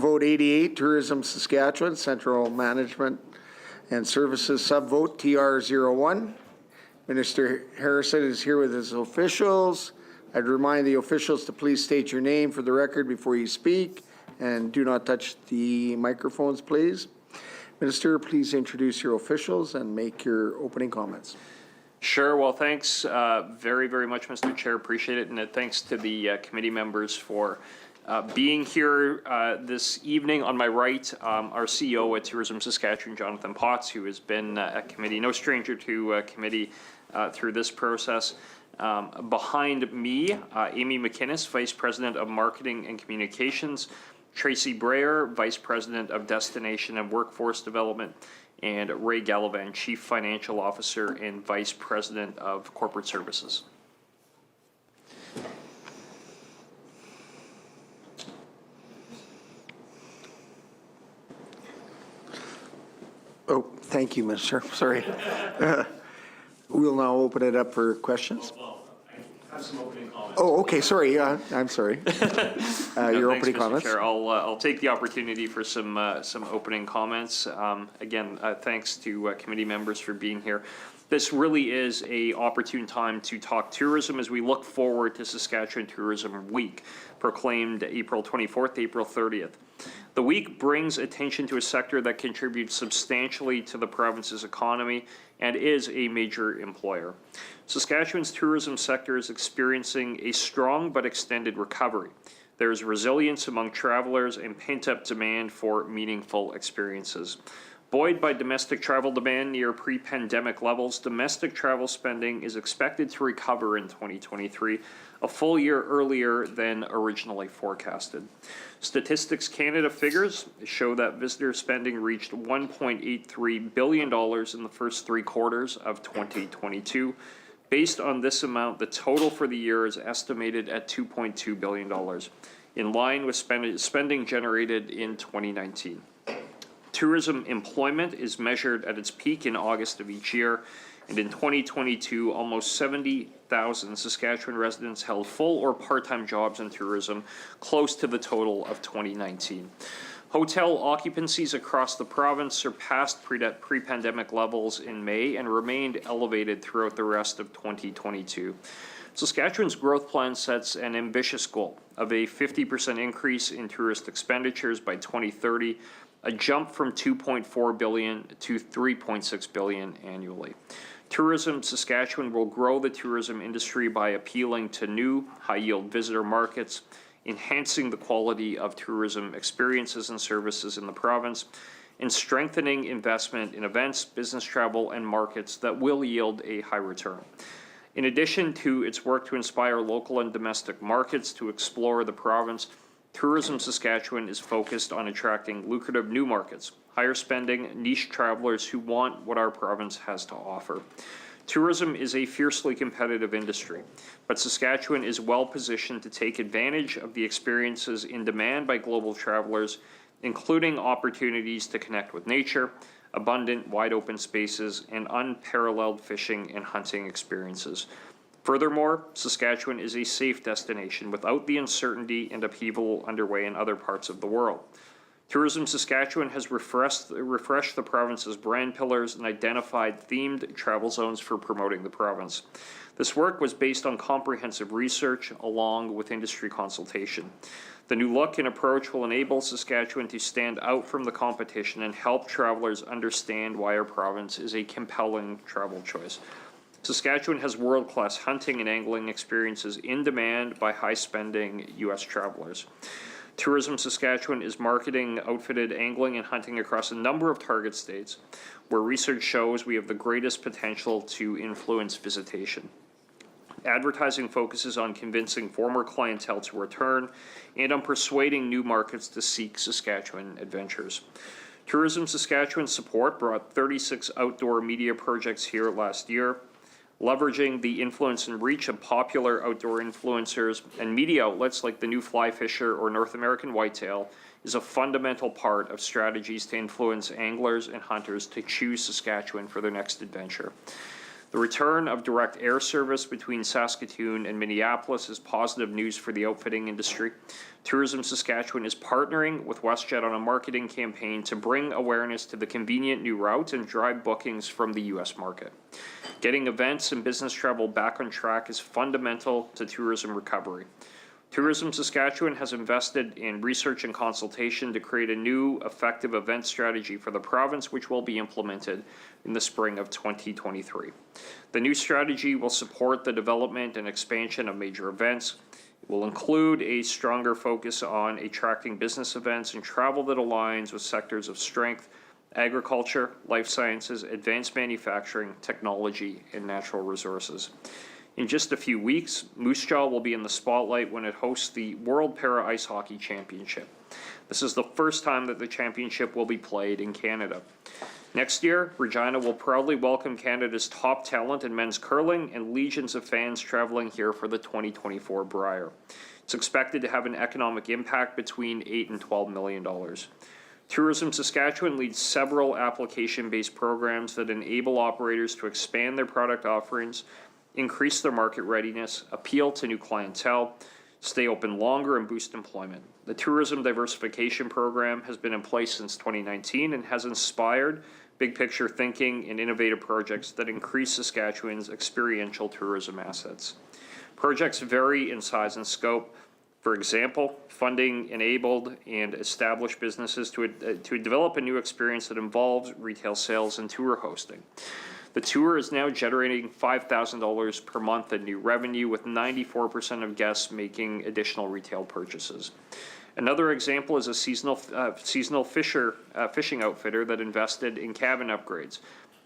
vote 88, Tourism Saskatchewan, Central Management and Services subvote TR01. Minister Harrison is here with his officials. I'd remind the officials to please state your name for the record before you speak, and do not touch the microphones, please. Minister, please introduce your officials and make your opening comments. Sure. Well, thanks very, very much, Mr. Chair. Appreciate it. And thanks to the committee members for being here this evening. On my right, our CEO at Tourism Saskatchewan, Jonathan Potts, who has been at committee, no stranger to committee through this process. Behind me, Amy McInnes, Vice President of Marketing and Communications, Tracy Breyer, Vice President of Destination and Workforce Development, and Ray Gallivan, Chief Financial Officer and Vice President of Corporate Services. Oh, thank you, Minister. Sorry. We'll now open it up for questions. I have some opening comments. Oh, okay. Sorry. I'm sorry. Your thanks, opening Mr. comments. Chair. I'll take the opportunity for some opening comments. Again, thanks to committee members for being here. This really is a opportune time to talk tourism as we look forward to Saskatchewan Tourism Week, proclaimed April 24th, April 30th. The week brings attention to a sector that contributes substantially to the province's economy and is a major employer. Saskatchewan's tourism sector is experiencing a strong but extended recovery. There is resilience among travelers and pent-up demand for meaningful experiences. Buoyed by domestic travel demand near pre-pandemic levels, domestic travel spending is expected to recover in 2023, a full year earlier than originally forecasted. Statistics Canada figures show that visitor spending reached $1.83 billion in the first 3 quarters of 2022. Based on this amount, the total for the year is estimated at $2.2 billion, in line with spending generated in 2019. Tourism employment is measured at its peak in August of each year, and in 2022, almost 70,000 Saskatchewan residents held full or part-time jobs in tourism, close to the total of 2019. Hotel occupancies across the province surpassed pre-pandemic levels in May and remained elevated throughout the rest of 2022. Saskatchewan's growth plan sets an ambitious goal of a 50% increase in tourist expenditures by 2030, a jump from $2.4 billion to $3.6 billion annually. Tourism Saskatchewan will grow the tourism industry by appealing to new, high-yield visitor markets, enhancing the quality of tourism experiences and services in the province, and strengthening investment in events, business travel, and markets that will yield a high return. In addition to its work to inspire local and domestic markets to explore the province, Tourism Saskatchewan is focused on attracting lucrative new markets, higher spending, niche travelers who want what our province has to offer. Tourism is a fiercely competitive industry, but Saskatchewan is well positioned to take advantage of the experiences in demand by global travelers, including opportunities to connect with nature, abundant wide open spaces, and unparalleled fishing and hunting experiences. Furthermore, Saskatchewan is a safe destination without the uncertainty and upheaval underway in other parts of the world. Tourism Saskatchewan has refreshed the province's brand pillars and identified themed travel zones for promoting the province. This work was based on comprehensive research along with industry consultation. The new look and approach will enable Saskatchewan to stand out from the competition and help travelers understand why our province is a compelling travel choice. Saskatchewan has world-class hunting and angling experiences in demand by high-spending U.S. travelers. Tourism Saskatchewan is marketing outfitted angling and hunting across a number of target states, where research shows we have the greatest potential to influence visitation. Advertising focuses on convincing former clientele to return and on persuading new markets to seek Saskatchewan adventures. Tourism Saskatchewan support brought 36 outdoor media projects here last year. Leveraging the influence and reach of popular outdoor influencers and media outlets like the New Fly Fisher or North American Whitetail is a fundamental part of strategies to influence anglers and hunters to choose Saskatchewan for their next adventure. The return of direct air service between Saskatoon and Minneapolis is positive news for the outfitting industry. Tourism Saskatchewan is partnering with WestJet on a marketing campaign to bring awareness to the convenient new route and drive bookings from the U.S. market. Getting events and business travel back on track is fundamental to tourism recovery. Tourism Saskatchewan has invested in research and consultation to create a new, effective event strategy for the province, which will be implemented in the spring of 2023. The new strategy will support the development and expansion of major events. It will include a stronger focus on attracting business events and travel that aligns with sectors of strength: agriculture, life sciences, advanced manufacturing, technology, and natural resources. In just a few weeks, Moose Jaw will be in the spotlight when it hosts the World Para Ice Hockey Championship. This is the first time that the championship will be played in Canada. Next year, Regina will proudly welcome Canada's top talent in men's curling and legions of fans traveling here for the 2024 Brier. It's expected to have an economic impact between $8 and $12 million. Tourism Saskatchewan leads several application-based programs that enable operators to expand their product offerings, increase their market readiness, appeal to new clientele, stay open longer, and boost employment. The Tourism Diversification Program has been in place since 2019 and has inspired big-picture thinking and innovative projects that increase Saskatchewan's experiential tourism assets. Projects vary in size and scope. For example, funding enabled and established businesses to develop a new experience that involves retail sales and tour hosting. The tour is now generating $5,000 per month in new revenue, with 94% of guests making additional retail purchases. Another example is a seasonal fishing outfitter that invested in cabin upgrades,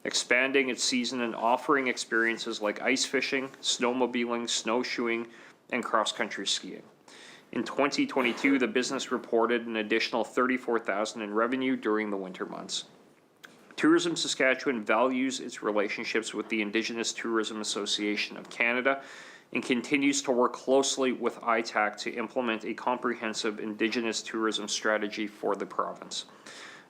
expanding its season and offering experiences like ice fishing, snowmobiling, snowshoeing, and cross-country skiing. In 2022, the business reported an additional $34,000 in revenue during the winter months. Tourism Saskatchewan values its relationships with the Indigenous Tourism Association of Canada and continues to work closely with ITAC to implement a comprehensive Indigenous tourism strategy for the province.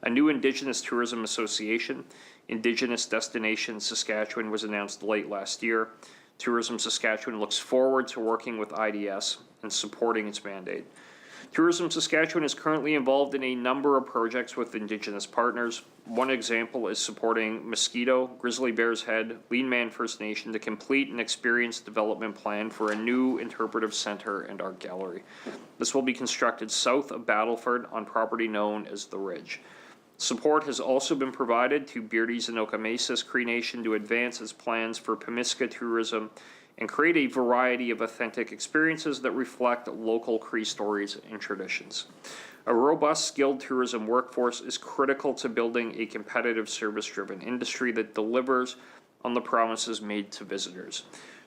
A new Indigenous Tourism Association, Indigenous Destinations Saskatchewan, was announced late last year. Tourism Saskatchewan looks forward to working with IDS and supporting its mandate. Tourism Saskatchewan is currently involved in a number of projects with Indigenous partners. One example is supporting Mosquito, Grizzly Bear's Head, Lean Man First Nation to complete an experience development plan for a new interpretive center and art gallery. This will be constructed south of Battleford on property known as The Ridge. Support has also been provided to Beardy's and Okamesas Cree Nation to advance its plans for Pemiska tourism and create a variety of authentic experiences that reflect local Cree stories and traditions. A robust, skilled tourism workforce is critical to building a competitive, service-driven industry that delivers on the promises made to visitors.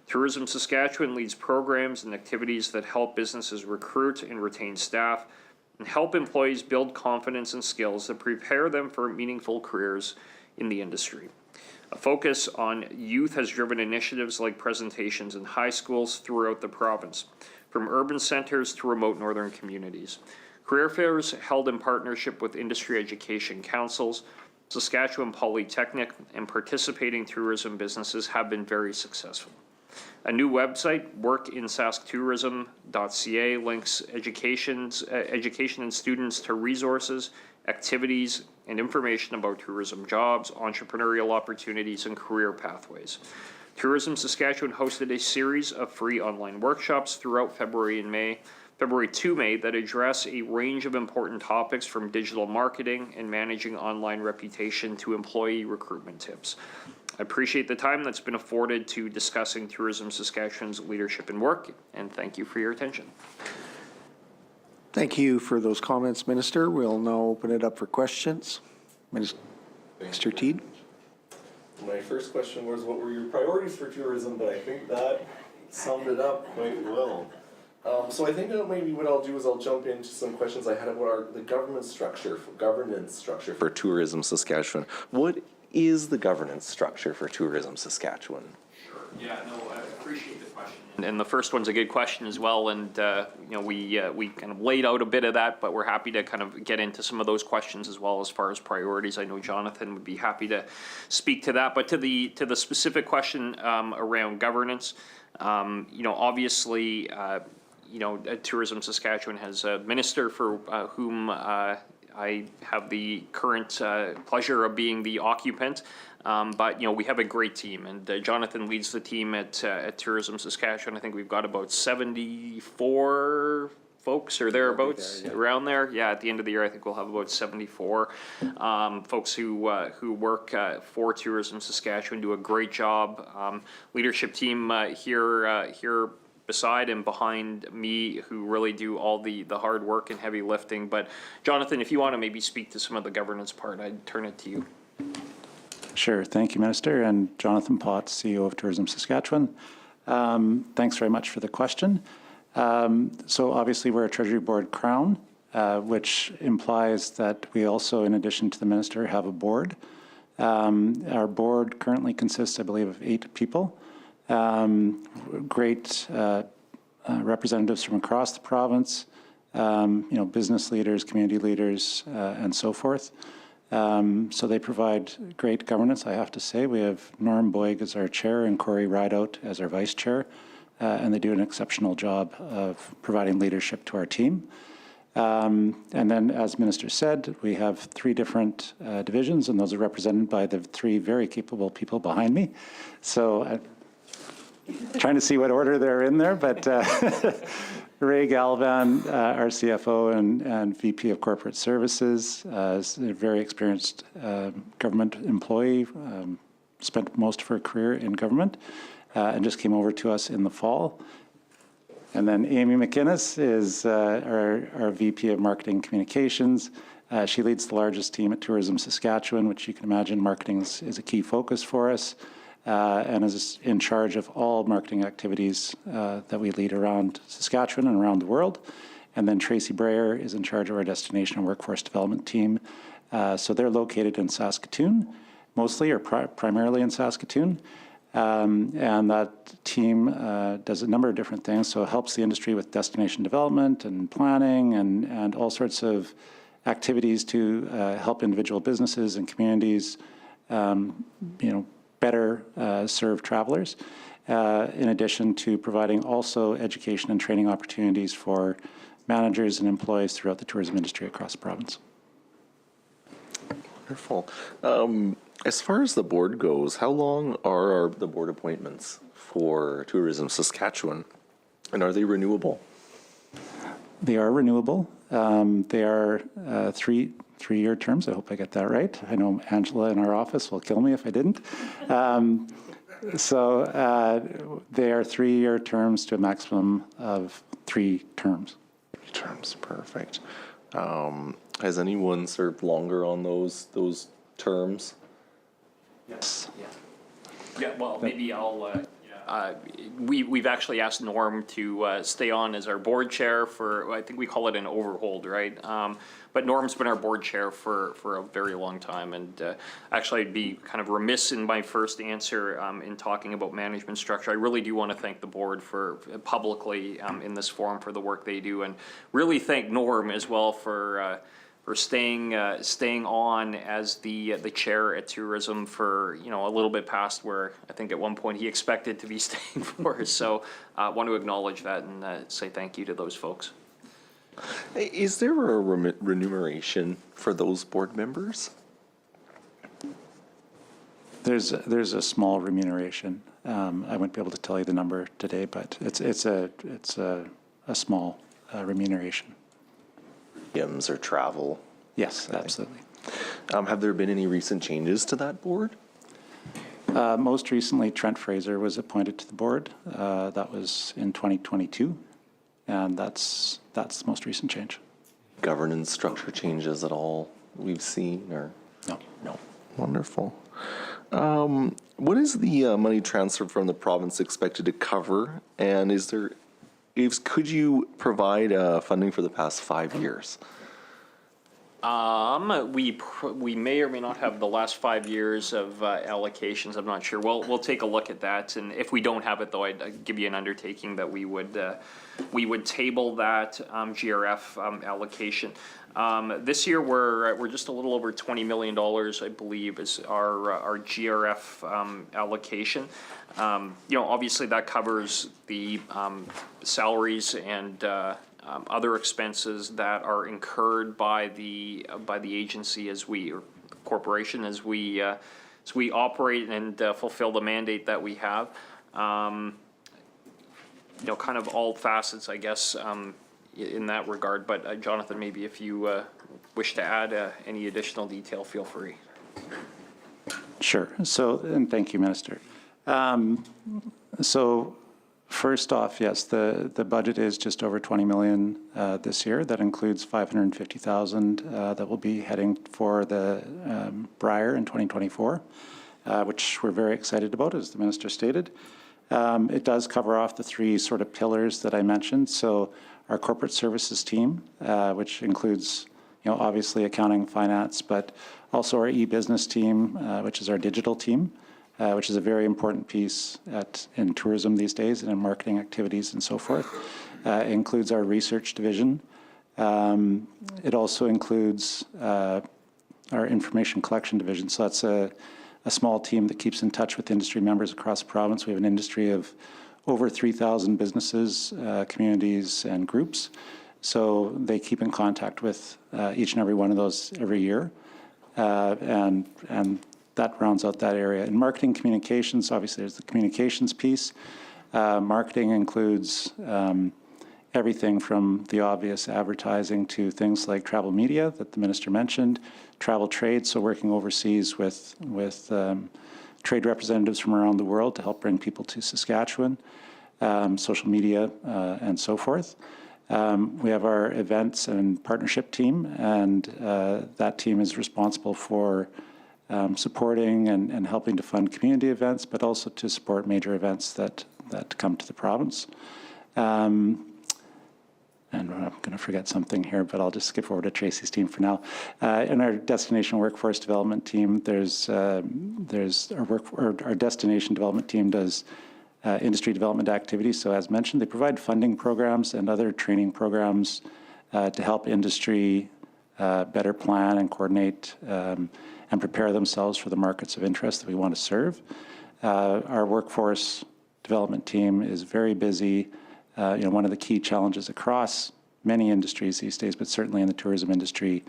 Tourism Saskatchewan leads programs and activities that help businesses recruit and retain staff and help employees build confidence and skills that prepare them for meaningful careers in the industry. A focus on youth has driven initiatives like presentations in high schools throughout the province, from urban centers to remote northern communities. Career fairs held in partnership with industry education councils, Saskatchewan Polytechnic, and participating tourism businesses have been very successful. A new website, workinsaskTourism.ca, links education and students to resources, activities, and information about tourism jobs, entrepreneurial opportunities, and career pathways. Tourism Saskatchewan hosted a series of free online workshops throughout February to May that address a range of important topics, from digital marketing and managing online reputation to employee recruitment tips. I appreciate the time that's been afforded to discussing Tourism Saskatchewan's leadership and work, and thank you for your attention. Thank you for those comments, Minister. We'll now open it up for questions. Mr. Teed. My first question was, what were your priorities for tourism? But I think that summed it up quite well. So I think that maybe what I'll do is I'll jump into some questions I had about the governance structure for Tourism Saskatchewan. What is the governance structure for Tourism Saskatchewan? Sure. Yeah, no, I appreciate the question. And the first one's a good question as well, and we kind of laid out a bit of that, but we're happy to kind of get into some of those questions as well as far as priorities. I know Jonathan would be happy to speak to that, but to the specific question around governance, obviously, Tourism Saskatchewan has a minister for whom I have the current pleasure of being the occupant. But we have a great team, and Jonathan leads the team at Tourism Saskatchewan. I think we've got about 74 folks or thereabouts around there. Yeah, at the end of the year, I think we'll have about 74 folks who work for Tourism Saskatchewan. Do a great job. Leadership team here beside and behind me, who really do all the hard work and heavy lifting. But Jonathan, if you want to maybe speak to some of the governance part, I'd turn it to you. Sure. Thank you, Minister. And Jonathan Potts, CEO of Tourism Saskatchewan. Thanks very much for the question. So obviously we're a Treasury Board crown, which implies that we also, in addition to the Minister, have a board. Our board currently consists, I believe, of 8 people. Great representatives from across the province, business leaders, community leaders, and so forth. So they provide great governance, I have to say. We have Norm Boyd as our chair and Corey Rideout as our vice chair, and they do an exceptional job of providing leadership to our team. And then, as Minister said, we have 3 different divisions, and those are represented by the 3 very capable people behind me. So I'm trying to see what order they're in there, but Ray Galvan, our CFO and VP of Corporate Services, is a very experienced government employee, spent most of her career in government, and just came over to us in the fall. And then Amy McInnes is our VP of Marketing Communications. She leads the largest team at Tourism Saskatchewan, which you can imagine marketing is a key focus for us. And is in charge of all marketing activities that we lead around Saskatchewan and around the world. And then Tracy Breyer is in charge of our Destination and Workforce Development team. So they're located in Saskatoon, mostly or primarily in Saskatoon. And that team does a number of different things. So it helps the industry with destination development and planning and all sorts of activities to help individual businesses and communities, better serve travelers, in addition to providing also education and training opportunities for managers and employees throughout the tourism industry across the province. Wonderful. As far as the board goes, how long are the board appointments for Tourism Saskatchewan, and are they renewable? They are renewable. They are three-year terms. I hope I get that right. I know Angela in our office will kill me if I didn't. So they are 3-year terms to a maximum of 3 terms. 3 terms, perfect. Has anyone served longer on those terms? Yes. Yeah, well, maybe I'll, we've actually asked Norm to stay on as our board chair for, I think we call it an overhold, right? But Norm's been our board chair for a very long time, and actually I'd be kind of remiss in my first answer in talking about management structure. I really do want to thank the board for publicly in this forum for the work they do, and really thank Norm as well for staying on as the chair at tourism for a little bit past where I think at one point he expected to be staying for. So I want to acknowledge that and say thank you to those folks. Is there a remuneration for those board members? There's a small remuneration. I wouldn't be able to tell you the number today, but it's a small remuneration. Yums or travel? Yes, absolutely. Have there been any recent changes to that board? Most recently, Trent Fraser was appointed to the board. That was in 2022, and that's the most recent change. Governance structure changes at all we've seen, or? No. Wonderful. What is the money transfer from the province expected to cover, and could you provide funding for the past 5 years? We may or may not have the last 5 years of allocations. I'm not sure. We'll take a look at that, and if we don't have it, though, I'd give you an undertaking that we would table that GRF allocation. This year we're just a little over $20 million, I believe, is our GRF allocation. Obviously that covers the salaries and other expenses that are incurred by the agency or corporation as we operate and fulfill the mandate that we have. Kind of all facets, I guess, in that regard. But Jonathan, maybe if you wish to add any additional detail, feel free. Sure. So, and thank you, Minister. So first off, yes, the budget is just over 20 million this year. That includes 550,000 that will be heading for the Briar in 2024, which we're very excited about, as the Minister stated. It does cover off the three sort of pillars that I mentioned. So our corporate services team, which includes, obviously accounting, finance, but also our e-business team, which is our digital team, which is a very important piece in tourism these days and in marketing activities and so forth. It includes our research division. It also includes our information collection division. So that's a small team that keeps in touch with industry members across the province. We have an industry of over 3,000 businesses, communities, and groups. So they keep in contact with each and every one of those every year. And that rounds out that area. In marketing communications, obviously there's the communications piece. Marketing includes everything from the obvious advertising to things like travel media that the Minister mentioned, travel trade, so working overseas with trade representatives from around the world to help bring people to Saskatchewan, social media, and so forth. We have our events and partnership team, and that team is responsible for supporting and helping to fund community events, but also to support major events that come to the province. And I'm going to forget something here, but I'll just skip over to Tracy's team for now. In our destination workforce development team, there's our destination development team does industry development activities. So as mentioned, they provide funding programs and other training programs to help industry better plan and coordinate and prepare themselves for the markets of interest that we want to serve. Our workforce development team is very busy. One of the key challenges across many industries these days, but certainly in the tourism industry,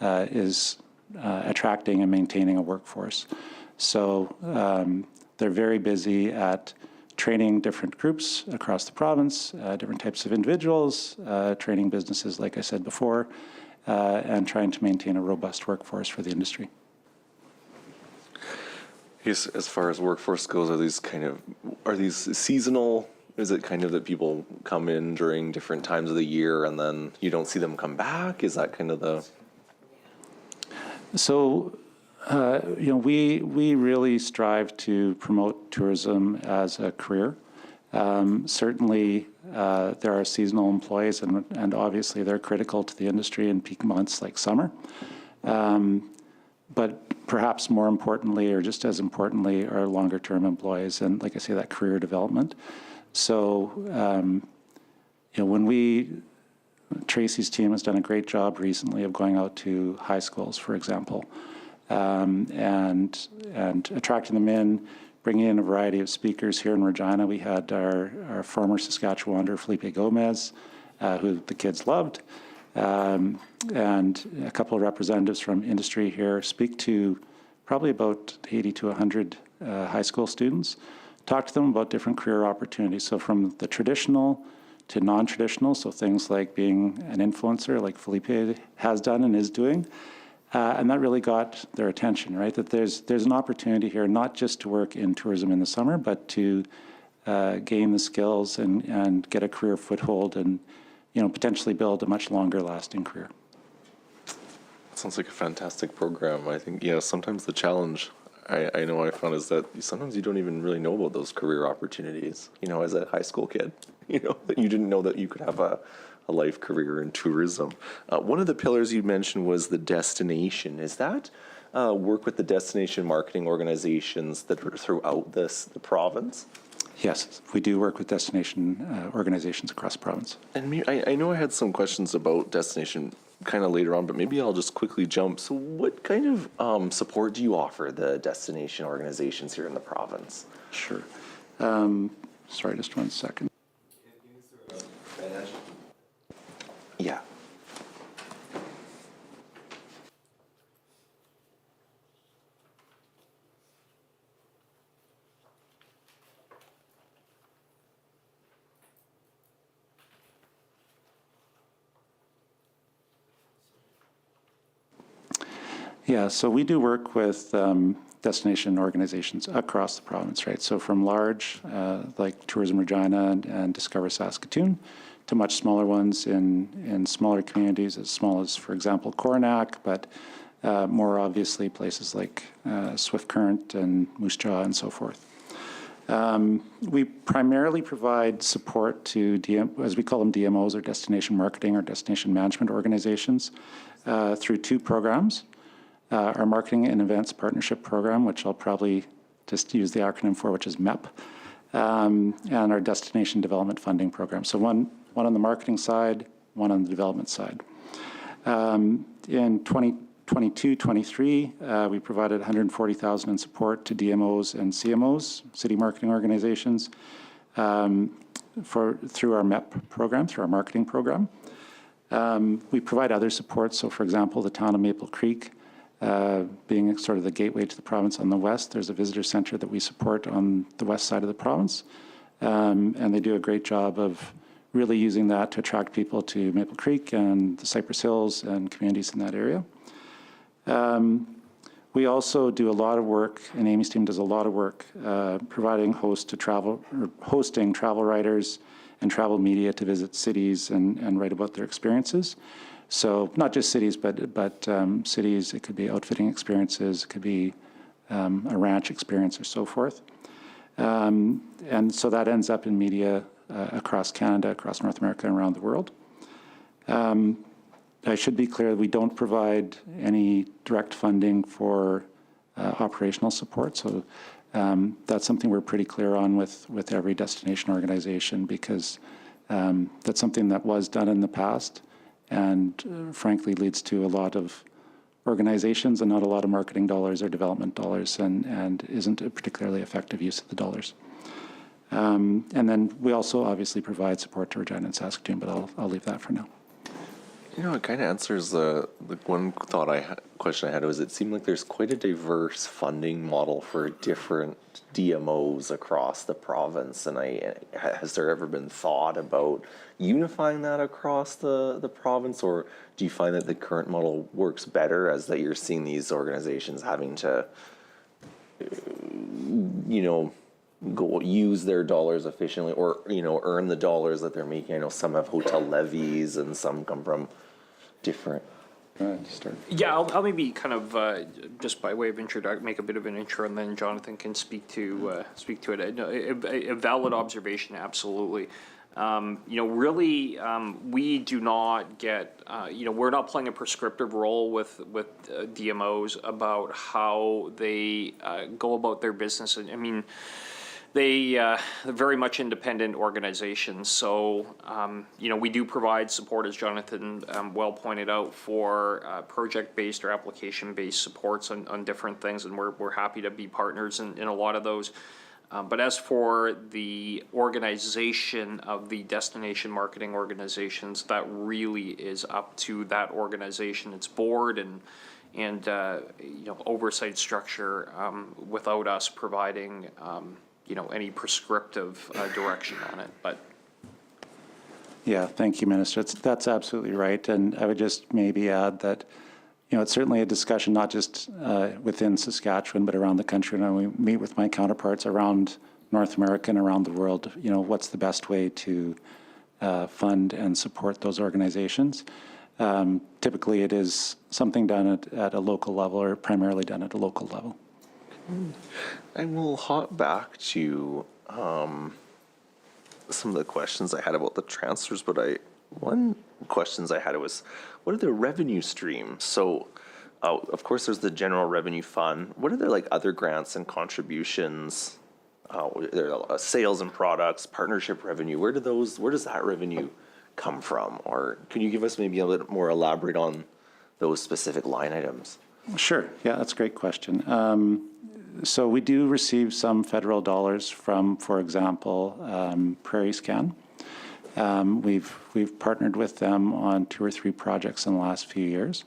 is attracting and maintaining a workforce. So they're very busy at training different groups across the province, different types of individuals, training businesses, like I said before, and trying to maintain a robust workforce for the industry. Yes, as far as workforce goes, are these seasonal? Is it kind of that people come in during different times of the year and then you don't see them come back? Is that kind of the... So, we really strive to promote tourism as a career. Certainly, there are seasonal employees, and obviously they're critical to the industry in peak months like summer. But perhaps more importantly, or just as importantly, are longer-term employees, and like I say, that career development. So, Tracy's team has done a great job recently of going out to high schools, for example, and attracting them in, bringing in a variety of speakers. Here in Regina, we had our former Saskatchewander, Felipe Gomez, who the kids loved, and a couple of representatives from industry here speak to probably about 80 to 100 high school students. Talk to them about different career opportunities. So from the traditional to non-traditional, so things like being an influencer like Felipe has done and is doing. And that really got their attention, right? That there's an opportunity here not just to work in tourism in the summer, but to gain the skills and get a career foothold and, potentially build a much longer lasting career. Sounds like a fantastic program. I think, sometimes the challenge I know I found is that sometimes you don't even really know about those career opportunities, as a high school kid, that you didn't know that you could have a a life career in tourism. One of the pillars you mentioned was the destination. Is that work with the destination marketing organizations that are throughout the province? Yes, we do work with destination organizations across the province. And I know I had some questions about destination kind of later on, but maybe I'll just quickly jump. So what kind of support do you offer the destination organizations here in the province? Sure. Sorry, just 1 second. Yeah. Yeah, so we do work with destination organizations across the province, right? So from large, like Tourism Regina and Discover Saskatoon, to much smaller ones in smaller communities, as small as, for example, Coronach, but more obviously places like Swift Current and Moose Jaw and so forth. We primarily provide support to, as we call them, DMOs, or destination marketing or destination management organizations, through 2 programs. Our Marketing and Events Partnership Program, which I'll probably just use the acronym for, which is MEP, and our Destination Development Funding Program. So one on the marketing side, one on the development side. In 2022-23, we provided $140,000 in support to DMOs and CMOs, city marketing organizations, through our MEP program, through our marketing program. We provide other support. So, for example, the town of Maple Creek, being sort of the gateway to the province on the west, there's a visitor center that we support on the west side of the province. And they do a great job of really using that to attract people to Maple Creek and the Cypress Hills and communities in that area. We also do a lot of work, and Amy's team does a lot of work providing hosting travel writers and travel media to visit cities and write about their experiences. So not just cities, but cities. It could be outfitting experiences. It could be a ranch experience or so forth. And so that ends up in media across Canada, across North America, and around the world. I should be clear, we don't provide any direct funding for operational support. So that's something we're pretty clear on with every destination organization, because that's something that was done in the past, and frankly leads to a lot of organizations and not a lot of marketing dollars or development dollars, and isn't a particularly effective use of the dollars. And then we also obviously provide support to Regina and Saskatoon, but I'll leave that for now. You know, it kind of answers the one question I had was, it seemed like there's quite a diverse funding model for different DMOs across the province, and has there ever been thought about unifying that across the province, or do you find that the current model works better as that you're seeing these organizations having to, go use their dollars efficiently, or earn the dollars that they're making? I know some have hotel levies and some come from different. Go ahead, start. Yeah, I'll maybe kind of just by way of introduction, make a bit of an intro, and then Jonathan can speak to it. A valid observation, absolutely. Really, we do not get. We're not playing a prescriptive role with DMOs about how they go about their business. I mean, they're very much independent organizations. So, we do provide support, as Jonathan well pointed out, for project-based or application-based supports on different things, and we're happy to be partners in a lot of those. But as for the organization of the destination marketing organizations, that really is up to that organization, its board, and oversight structure, without us providing any prescriptive direction on it. But Yeah, thank you, Minister. That's absolutely right. And I would just maybe add that, it's certainly a discussion not just within Saskatchewan, but around the country. And we meet with my counterparts around North America and around the world, what's the best way to fund and support those organizations. Typically, it is something done at a local level, or primarily done at a local level. I will hop back to some of the questions I had about the transfers, but One questions I had was, what are the revenue streams? So, of course, there's the general revenue fund. What are the like other grants and contributions? There are sales and products, partnership revenue. Where does that revenue come from? Or can you give us maybe a little more elaborate on those specific line items? Sure. Yeah, that's a great question. So we do receive some federal dollars from, for example, Prairie Scan. We've partnered with them on 2 or 3 projects in the last few years.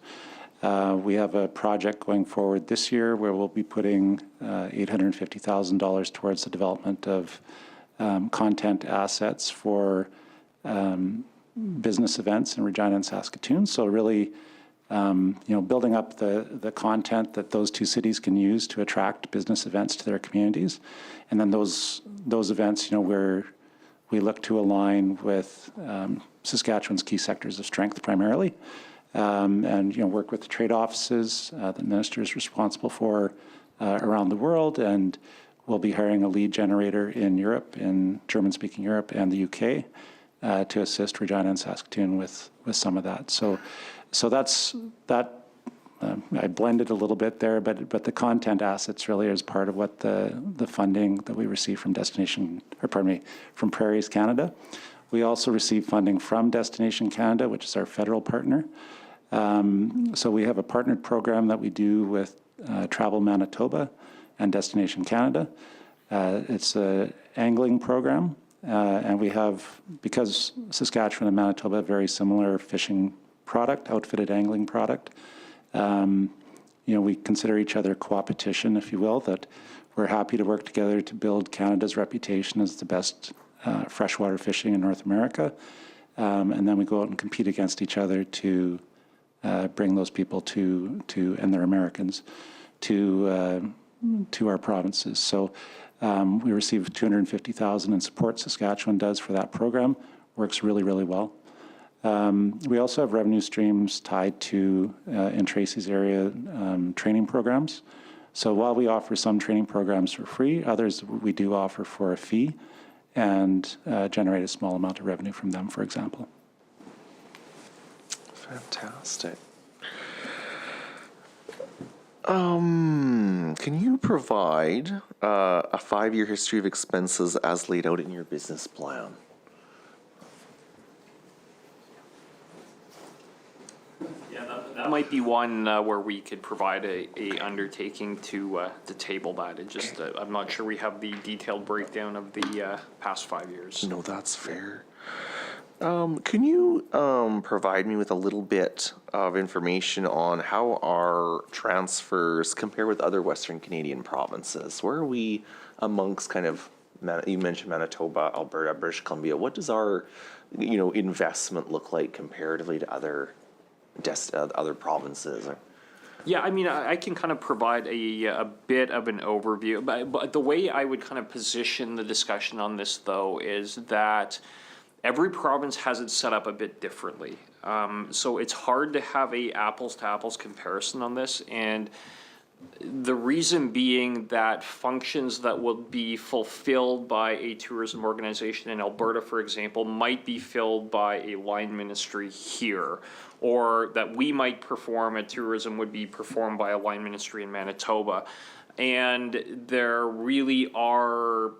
We have a project going forward this year where we'll be putting $850,000 towards the development of content assets for business events in Regina and Saskatoon. So really, building up the content that those 2 cities can use to attract business events to their communities, and then those events, where we look to align with Saskatchewan's key sectors of strength primarily, and work with the trade offices that the minister is responsible for around the world, and we'll be hiring a lead generator in Europe, in German-speaking Europe and the UK, to assist Regina and Saskatoon with some of that. So that's that. I blended a little bit there, but the content assets really is part of what the funding that we receive from from Prairies Canada. We also receive funding from Destination Canada, which is our federal partner. So we have a partnered program that we do with Travel Manitoba and Destination Canada. It's an angling program, and we have, because Saskatchewan and Manitoba have very similar fishing product, outfitted angling product, we consider each other co-opetition, if you will, that we're happy to work together to build Canada's reputation as the best freshwater fishing in North America. And then we go out and compete against each other to bring those people and they're Americans, to our provinces. So we receive $250,000 in support Saskatchewan does for that program. Works really, really well. We also have revenue streams tied to, in Tracy's area, training programs. So while we offer some training programs for free, others we do offer for a fee and generate a small amount of revenue from them, for example. Fantastic. Can you provide a 5-year history of expenses as laid out in your business plan? That might be one where we could provide a undertaking to table that. It just, I'm not sure we have the detailed breakdown of the past 5 years. No, that's fair. Can you provide me with a little bit of information on how our transfers compare with other Western Canadian provinces? Where are we amongst kind of, you mentioned Manitoba, Alberta, British Columbia. What does our, investment look like comparatively to other provinces? Yeah, I mean, I can kind of provide a bit of an overview, but the way I would kind of position the discussion on this, though, is that every province has it set up a bit differently. So it's hard to have a apples to apples comparison on this, and the reason being that functions that will be fulfilled by a tourism organization in Alberta, for example, might be filled by a line ministry here, or that we might perform at tourism would be performed by a line ministry in Manitoba. And there really are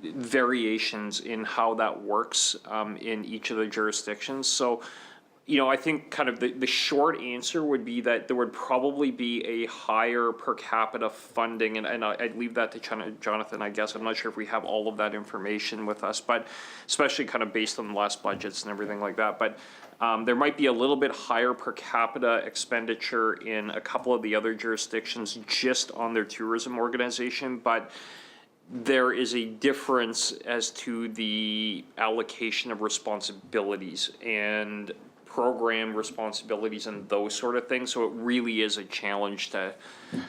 variations in how that works in each of the jurisdictions. So, I think kind of the short answer would be that there would probably be a higher per capita funding, and I'd leave that to Jonathan, I guess. I'm not sure if we have all of that information with us, but especially kind of based on the last budgets and everything like that. But there might be a little bit higher per capita expenditure in a couple of the other jurisdictions just on their tourism organization, but there is a difference as to the allocation of responsibilities and program responsibilities and those sort of things. So it really is a challenge to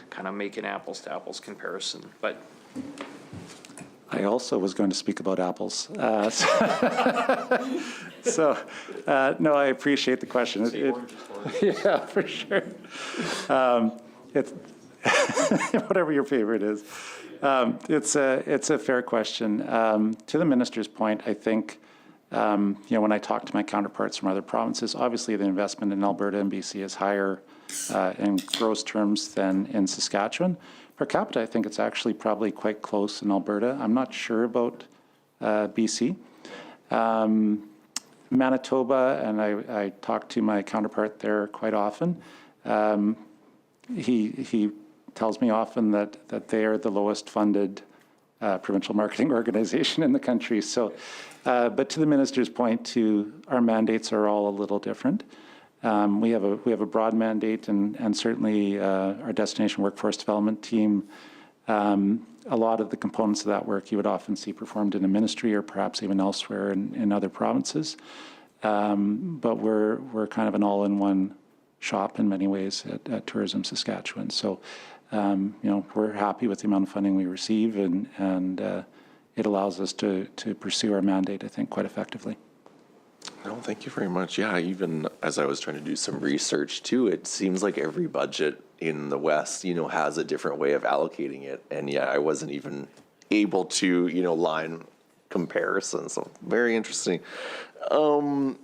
kind of make an apples to apples comparison. But I also was going to speak about apples. No, I appreciate the question. Yeah, for sure. It's whatever your favorite is. It's a fair question. To the minister's point, I think When I talk to my counterparts from other provinces, obviously the investment in Alberta and BC is higher in gross terms than in Saskatchewan. Per capita, I think it's actually probably quite close in Alberta. I'm not sure about BC. Manitoba, and I talk to my counterpart there quite often. He tells me often that they are the lowest funded provincial marketing organization in the country. So, but to the minister's point, our mandates are all a little different. We have a broad mandate, and certainly our destination workforce development team. A lot of the components of that work you would often see performed in a ministry or perhaps even elsewhere in other provinces. But we're kind of an all-in-one shop in many ways at Tourism Saskatchewan. So, we're happy with the amount of funding we receive, and it allows us to pursue our mandate, I think, quite effectively. No, thank you very much. Yeah, even as I was trying to do some research too, it seems like every budget in the West, has a different way of allocating it. And yeah, I wasn't even able to, line comparison. So very interesting. I'm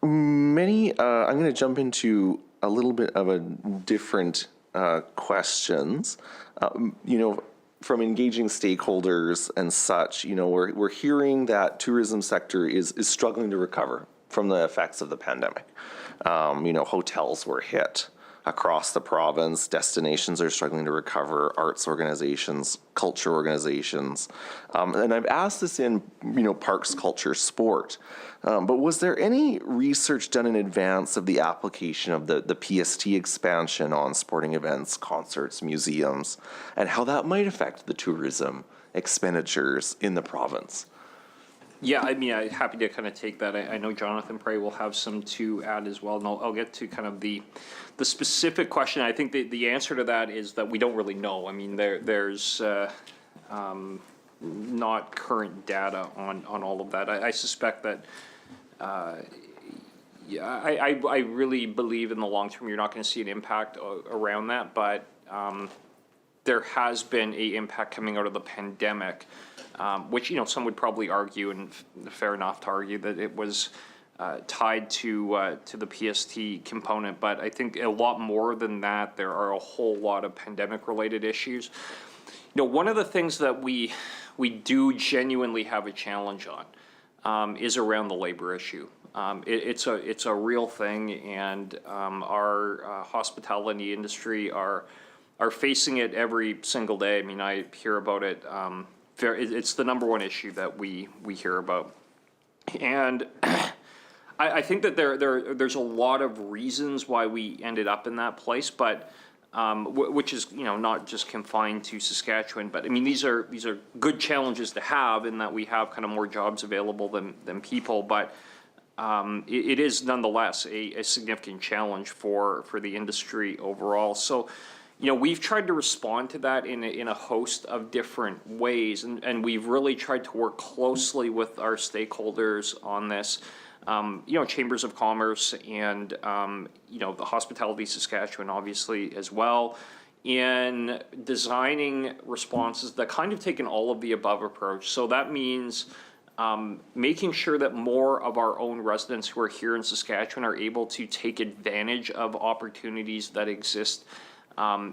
going to jump into a little bit of a different questions. From engaging stakeholders and such, we're hearing that tourism sector is struggling to recover from the effects of the pandemic. Hotels were hit across the province. Destinations are struggling to recover. Arts organizations, culture organizations. And I've asked this in, parks, culture, sport. But was there any research done in advance of the application of the PST expansion on sporting events, concerts, museums, and how that might affect the tourism expenditures in the province? Yeah, I'm happy to kind of take that. I know Jonathan Prey will have some to add as well, and I'll get to kind of the specific question. I think the answer to that is that we don't really know. I mean, there's not current data on all of that. I suspect that, I really believe in the long term you're not going to see an impact around that, but there has been a impact coming out of the pandemic. Which, some would probably argue, and fair enough to argue, that it was tied to the PST component. But I think a lot more than that, there are a whole lot of pandemic-related issues. One of the things that we do genuinely have a challenge on is around the labor issue. It's a real thing, and our hospitality industry are facing it every single day. I mean, I hear about it. It's the number one issue that we hear about, and I think that there's a lot of reasons why we ended up in that place, but which is not just confined to Saskatchewan, but I mean these are good challenges to have in that we have kind of more jobs available than people, but it is nonetheless a significant challenge for the industry overall. So. We've tried to respond to that in a host of different ways, and we've really tried to work closely with our stakeholders on this. Chambers of Commerce and, the Hospitality Saskatchewan obviously as well, in designing responses that kind of take an all of the above approach. So that means making sure that more of our own residents who are here in Saskatchewan are able to take advantage of opportunities that exist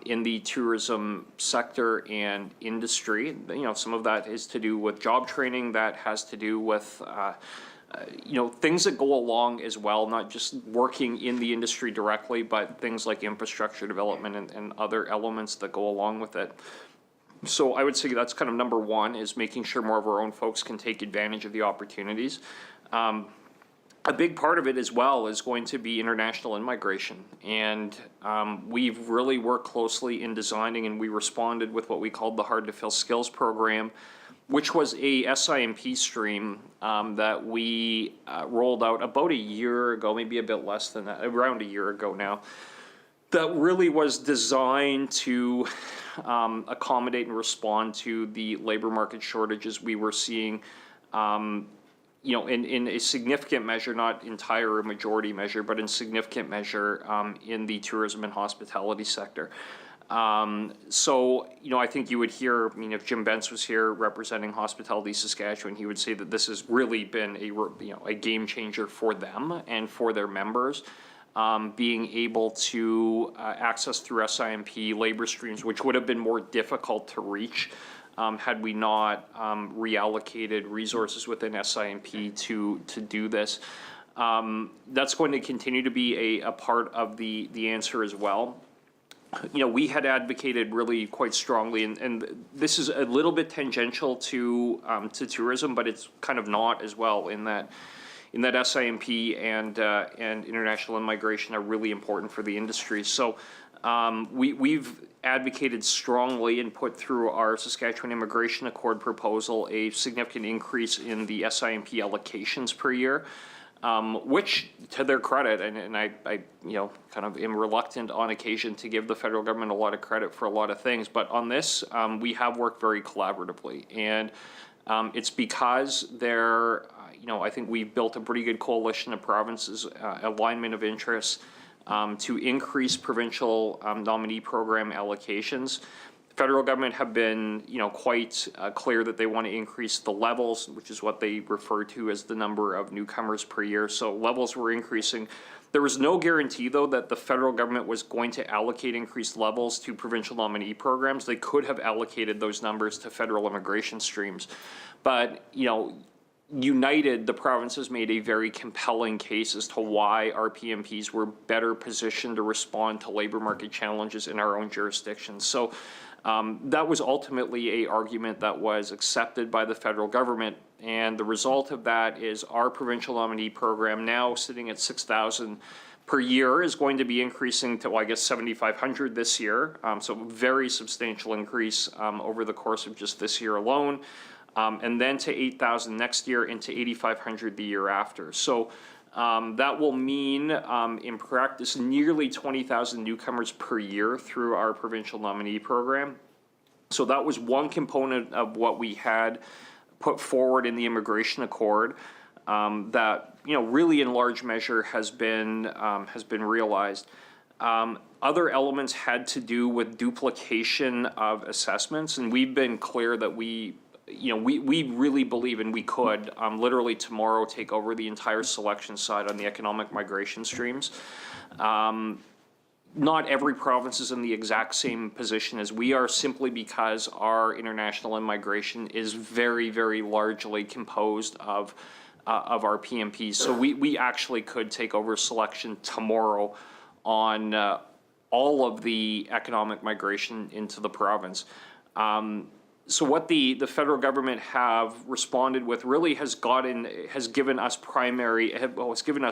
in the tourism sector and industry. Some of that is to do with job training, that has to do with, things that go along as well, not just working in the industry directly, but things like infrastructure development and other elements that go along with it. So I would say that's kind of number one, is making sure more of our own folks can take advantage of the opportunities. A big part of it as well is going to be international immigration, and we've really worked closely in designing, and we responded with what we called the Hard to Fill Skills Program, which was a SIMP stream that we rolled out about a year ago, maybe a bit less than that, around a year ago now, that really was designed to accommodate and respond to the labor market shortages we were seeing in a significant measure, not entire or majority measure, but in significant measure in the tourism and hospitality sector. So, I think you would hear, if Jim Bentz was here representing Hospitality Saskatchewan, he would say that this has really been a game changer for them and for their members. Being able to access through SIMP labor streams, which would have been more difficult to reach had we not reallocated resources within SIMP to do this. That's going to continue to be a part of the answer as well. We had advocated really quite strongly, and this is a little bit tangential to tourism, but it's kind of not as well in that SIMP and international immigration are really important for the industry. So we've advocated strongly and put through our Saskatchewan Immigration Accord proposal a significant increase in the SIMP allocations per year. Which, to their credit, and I kind of am reluctant on occasion to give the federal government a lot of credit for a lot of things, but on this, we have worked very collaboratively, and it's because they're, I think we've built a pretty good coalition of provinces, alignment of interests, to increase provincial nominee program allocations. Federal government have been, quite clear that they want to increase the levels, which is what they refer to as the number of newcomers per year. So levels were increasing. There was no guarantee, though, that the federal government was going to allocate increased levels to provincial nominee programs. They could have allocated those numbers to federal immigration streams. But, united, the provinces made a very compelling case as to why our PMPs were better positioned to respond to labor market challenges in our own jurisdictions. So that was ultimately an argument that was accepted by the federal government, and the result of that is our provincial nominee program, now sitting at 6,000 per year, is going to be increasing to, 7,500 this year. So very substantial increase over the course of just this year alone, and then to 8,000 next year and to 8,500 the year after. So that will mean, in practice, nearly 20,000 newcomers per year through our provincial nominee program. So that was one component of what we had put forward in the Immigration Accord that, really in large measure has been realized. Other elements had to do with duplication of assessments, and we've been clear that we really believe, and we could literally tomorrow take over the entire selection side on the economic migration streams. Not every province is in the exact same position as we are, simply because our international immigration is very, very largely composed of our PMPs. So we actually could take over selection tomorrow on all of the economic migration into the province. So what the federal government have responded with really has given us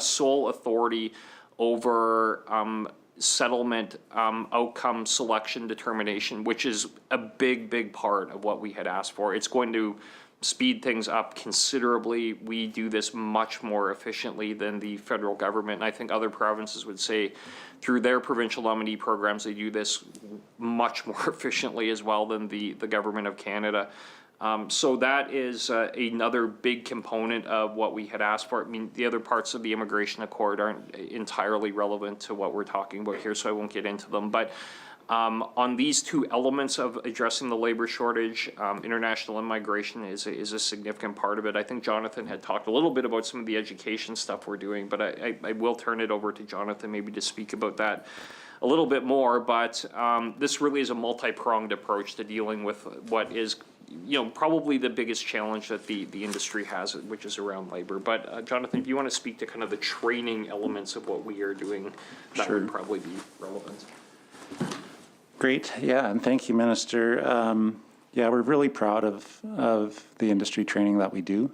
sole authority over settlement outcome selection determination, which is a big part of what we had asked for. It's going to speed things up considerably. We do this much more efficiently than the federal government. And I think other provinces would say through their provincial nominee programs, they do this much more efficiently as well than the government of Canada. So that is another big component of what we had asked for. I mean, the other parts of the Immigration Accord aren't entirely relevant to what we're talking about here, so I won't get into them. But on these two elements of addressing the labor shortage, international immigration is a significant part of it. I think Jonathan had talked a little bit about some of the education stuff we're doing, but I will turn it over to Jonathan maybe to speak about that a little bit more. But this really is a multi-pronged approach to dealing with what is, probably the biggest challenge that the industry has, which is around labor. But Jonathan, if you want to speak to kind of the training elements of what we are doing, that would probably be relevant. Great, yeah, and thank you, Minister. Yeah, we're really proud of the industry training that we do.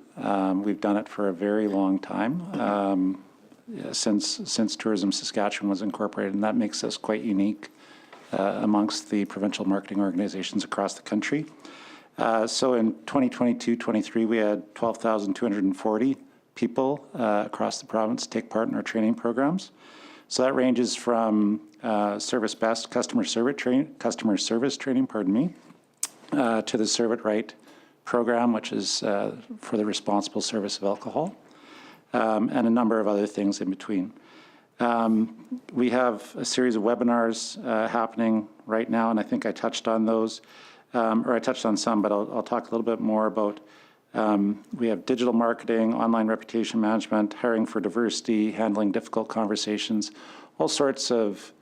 We've done it for a very long time, since Tourism Saskatchewan was incorporated, and that makes us quite unique amongst the provincial marketing organizations across the country. So in 2022-23, we had 12,240 people across the province take part in our training programs. So that ranges from Service Best customer service training, to the Serve It Right program, which is for the responsible service of alcohol, and a number of other things in between. We have a series of webinars happening right now, and I think I touched on those, or I touched on some, but I'll talk a little bit more about. We have digital marketing, online reputation management, hiring for diversity, handling difficult conversations, all sorts of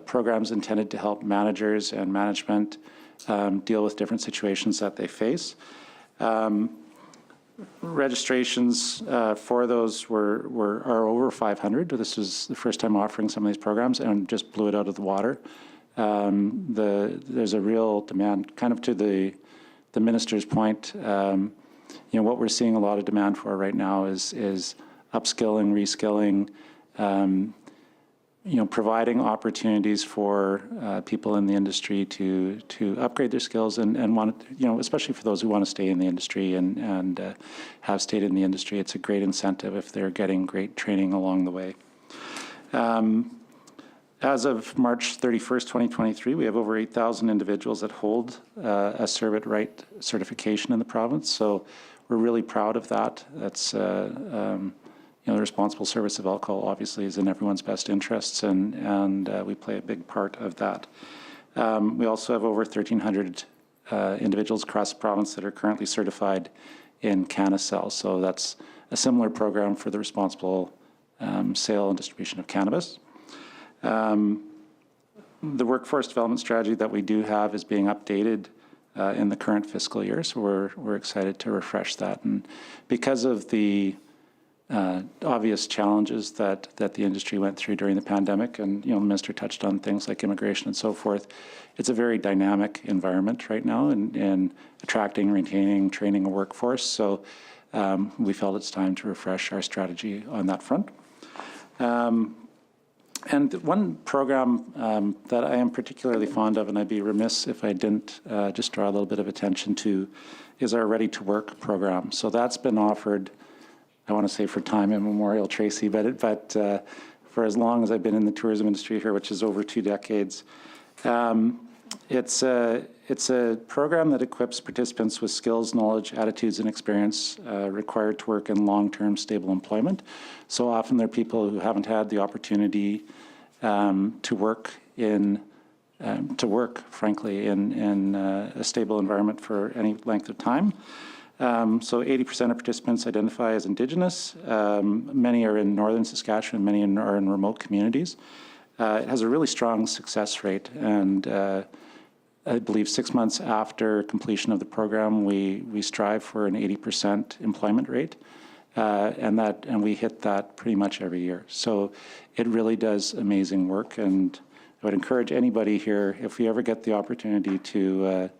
programs intended to help managers and management deal with different situations that they face. Registrations for those are over 500. This was the first time offering some of these programs and just blew it out of the water. There's a real demand, kind of to the minister's point. What we're seeing a lot of demand for right now is upskilling, reskilling, providing opportunities for people in the industry to upgrade their skills and want, especially for those who want to stay in the industry and have stayed in the industry. It's a great incentive if they're getting great training along the way. As of March 31st, 2023, we have over 8,000 individuals that hold a Serve It Right certification in the province. So we're really proud of that. That's the responsible service of alcohol obviously is in everyone's best interests, and we play a big part of that. We also have over 1,300 individuals across the province that are currently certified in CannaCell. So that's a similar program for the responsible sale and distribution of cannabis. The workforce development strategy that we do have is being updated in the current fiscal year, so we're excited to refresh that. And because of the obvious challenges that the industry went through during the pandemic, and the minister touched on things like immigration and so forth, it's a very dynamic environment right now in attracting, retaining, training a workforce. So we felt it's time to refresh our strategy on that front. And one program that I am particularly fond of, and I'd be remiss if I didn't just draw a little bit of attention to, is our Ready to Work program. So that's been offered, I want to say for time immemorial, Tracy, but for as long as I've been in the tourism industry here, which is over 2 decades. It's a program that equips participants with skills, knowledge, attitudes, and experience required to work in long-term stable employment. So often they're people who haven't had the opportunity to work, frankly, in a stable environment for any length of time. So 80% of participants identify as Indigenous. Many are in northern Saskatchewan, many are in remote communities. It has a really strong success rate, and I believe 6 months after completion of the program, we strive for an 80% employment rate, and we hit that pretty much every year. So it really does amazing work, and I would encourage anybody here, if we ever get the opportunity to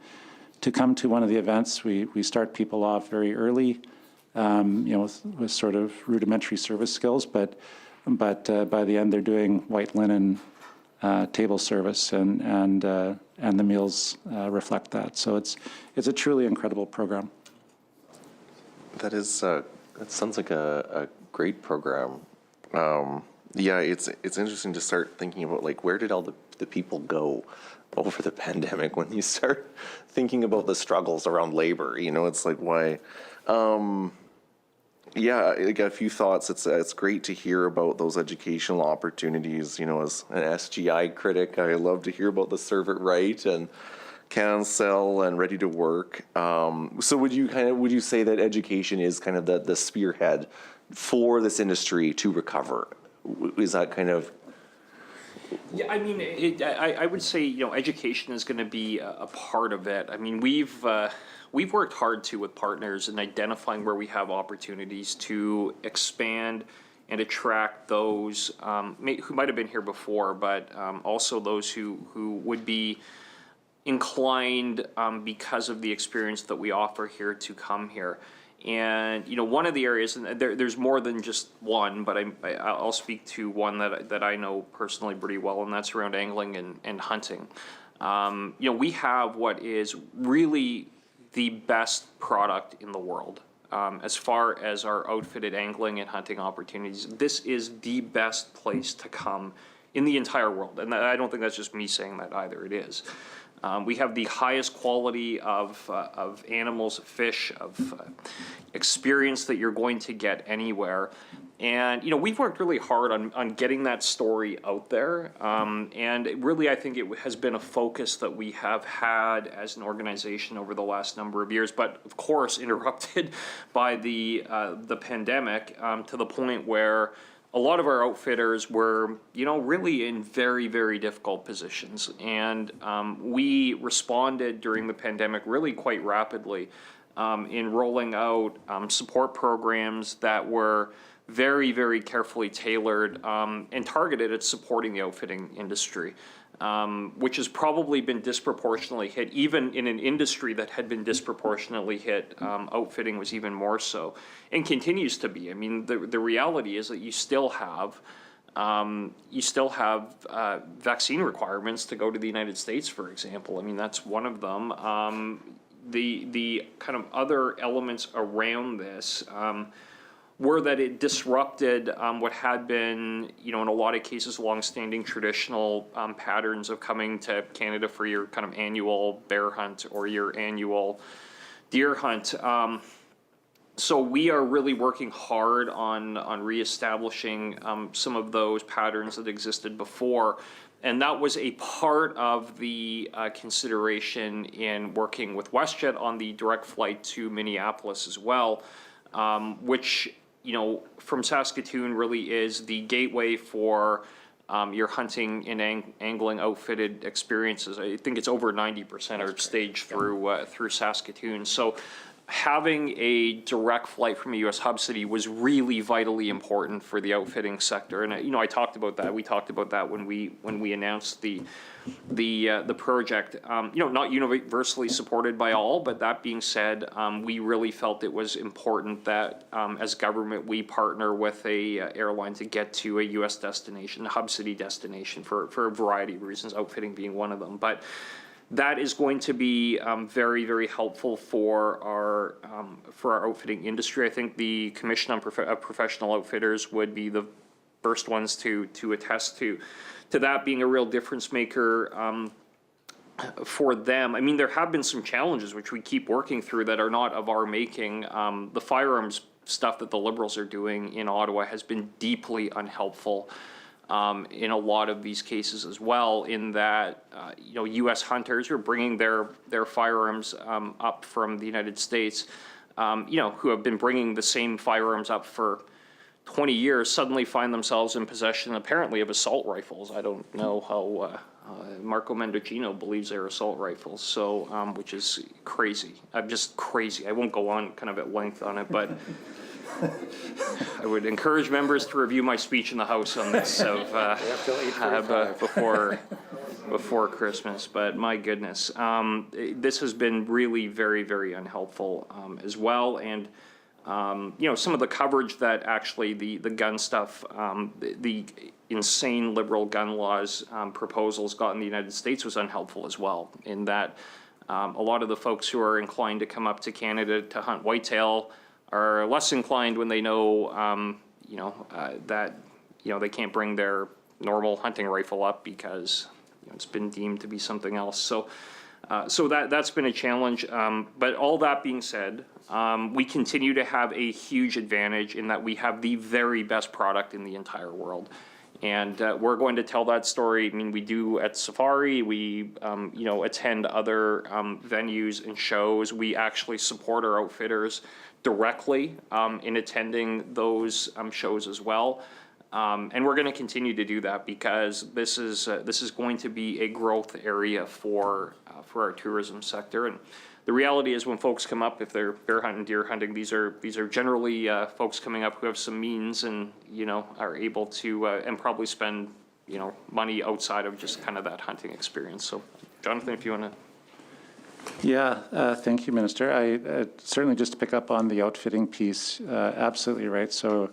come to one of the events. We start people off very early, with sort of rudimentary service skills, but by the end they're doing white linen table service, and the meals reflect that. So it's a truly incredible program. That sounds like a great program. Yeah, it's interesting to start thinking about, like, where did all the people go over the pandemic? When you start thinking about the struggles around labor, it's like, why? Yeah, I got a few thoughts. It's great to hear about those educational opportunities. As an SGI critic, I love to hear about the Serve It Right and CannaCell and Ready to Work. So would you say that education is kind of the spearhead for this industry to recover? Is that kind of? Yeah, I mean, I would say, education is going to be a part of it. I mean, we've worked hard too with partners in identifying where we have opportunities to expand and attract those who might have been here before, but also those who would be inclined because of the experience that we offer here to come here. And one of the areas, and there's more than just one, but I'll speak to one that I know personally pretty well, and that's around angling and hunting. We have what is really the best product in the world. As far as our outfitted angling and hunting opportunities, this is the best place to come in the entire world. And I don't think that's just me saying that either, it is. We have the highest quality of animals, fish, of experience that you're going to get anywhere. And, we've worked really hard on getting that story out there. And really, I think it has been a focus that we have had as an organization over the last number of years, but of course, interrupted by the pandemic, to the point where a lot of our outfitters were, really in very, very difficult positions. And we responded during the pandemic really quite rapidly in rolling out support programs that were very, very carefully tailored and targeted at supporting the outfitting industry, which has probably been disproportionately hit. Even in an industry that had been disproportionately hit, outfitting was even more so, and continues to be. I mean, the reality is that you still have vaccine requirements to go to the United States, for example. I mean, that's one of them. The kind of other elements around this were that it disrupted what had been, in a lot of cases, longstanding traditional patterns of coming to Canada for your kind of annual bear hunt or your annual deer hunt. So we are really working hard on reestablishing some of those patterns that existed before. And that was a part of the consideration in working with WestJet on the direct flight to Minneapolis as well, which, from Saskatoon really is the gateway for your hunting and angling outfitted experiences. I think it's over 90% are staged through Saskatoon. So having a direct flight from a U.S. hub city was really vitally important for the outfitting sector. And I talked about that. We talked about that when we announced the project. Not universally supported by all, but that being said, we really felt it was important that as government we partner with a airline to get to a U.S. destination, a hub city destination, for a variety of reasons, outfitting being one of them. But that is going to be very, very helpful for our outfitting industry. I think the Commission on Professional Outfitters would be the first ones to attest to that being a real difference maker for them. I mean, there have been some challenges which we keep working through that are not of our making. The firearms stuff that the Liberals are doing in Ottawa has been deeply unhelpful in a lot of these cases as well, in that U.S. hunters who are bringing their firearms up from the United States, who have been bringing the same firearms up for 20 years, suddenly find themselves in possession apparently of assault rifles. I don't know how Marco Mendocino believes they're assault rifles, so which is crazy. I'm just crazy. I won't go on kind of at length on it, but I would encourage members to review my speech in the House on this before Christmas. But my goodness, this has been really very, very unhelpful as well. And some of the coverage that actually the gun stuff, the insane liberal gun laws proposals got in the United States was unhelpful as well, in that a lot of the folks who are inclined to come up to Canada to hunt whitetail are less inclined when they know, that, they can't bring their normal hunting rifle up because it's been deemed to be something else. So that's been a challenge. But all that being said, we continue to have a huge advantage in that we have the very best product in the entire world. And we're going to tell that story. I mean, we do at Safari. We, attend other venues and shows. We actually support our outfitters directly in attending those shows as well. And we're going to continue to do that because this is going to be a growth area for our tourism sector. And the reality is, when folks come up, if they're bear hunting, deer hunting, these are generally folks coming up who have some means and are able to and probably spend money outside of just kind of that hunting experience. So, Jonathan, if you want to. Yeah, thank you, Minister. I certainly, just to pick up on the outfitting piece, absolutely right. So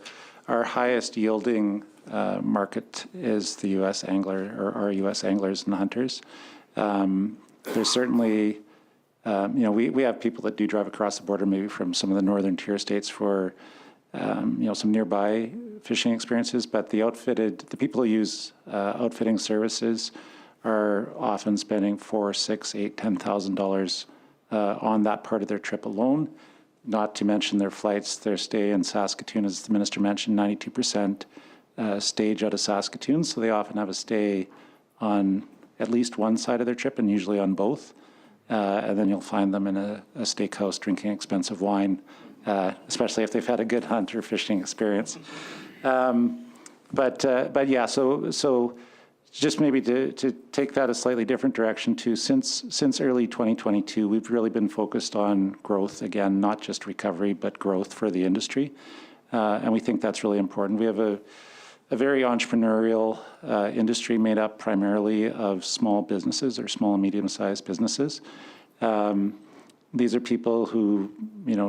our highest yielding market is the U.S. angler, or our U.S. anglers and hunters. There's certainly, we have people that do drive across the border, maybe from some of the northern tier states for, some nearby fishing experiences, but the people who use outfitting services are often spending $4,000, $6,000, $8,000, $10,000 on that part of their trip alone. Not to mention their flights, their stay in Saskatoon, as the minister mentioned, 92% stage out of Saskatoon, so they often have a stay on at least one side of their trip and usually on both. And then you'll find them in a steakhouse drinking expensive wine, especially if they've had a good hunt or fishing experience. But yeah, so just maybe to take that a slightly different direction too, since early 2022, we've really been focused on growth, again, not just recovery, but growth for the industry. And we think that's really important. We have a very entrepreneurial industry made up primarily of small businesses or small and medium-sized businesses. These are people who,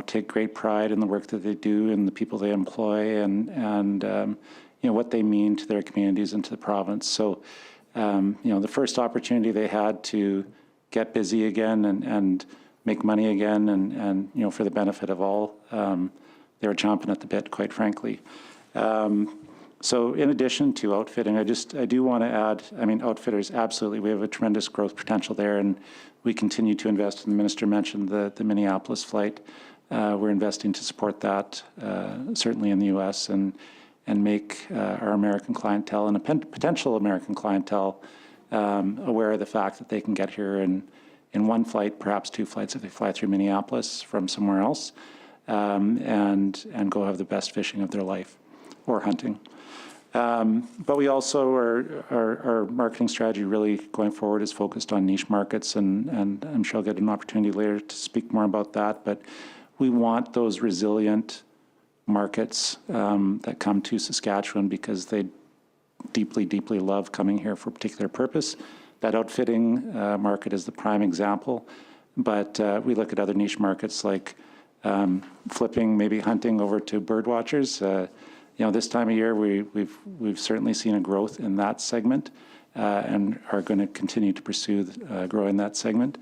take great pride in the work that they do and the people they employ and what they mean to their communities and to the province. So, the first opportunity they had to get busy again and make money again and for the benefit of all, they were chomping at the bit, quite frankly. So in addition to outfitting, I do want to add, outfitters, absolutely, we have a tremendous growth potential there, and we continue to invest. And the minister mentioned the Minneapolis flight. We're investing to support that, certainly in the U.S., and make our American clientele and a potential American clientele aware of the fact that they can get here in one flight, perhaps two flights if they fly through Minneapolis from somewhere else, and go have the best fishing of their life or hunting. But we also our marketing strategy really going forward is focused on niche markets, and I'm sure I'll get an opportunity later to speak more about that. But we want those resilient markets that come to Saskatchewan because they deeply, deeply love coming here for a particular purpose. That outfitting market is the prime example. But we look at other niche markets like flipping, maybe hunting over to bird watchers. This time of year, we've certainly seen a growth in that segment and are going to continue to pursue growing that segment.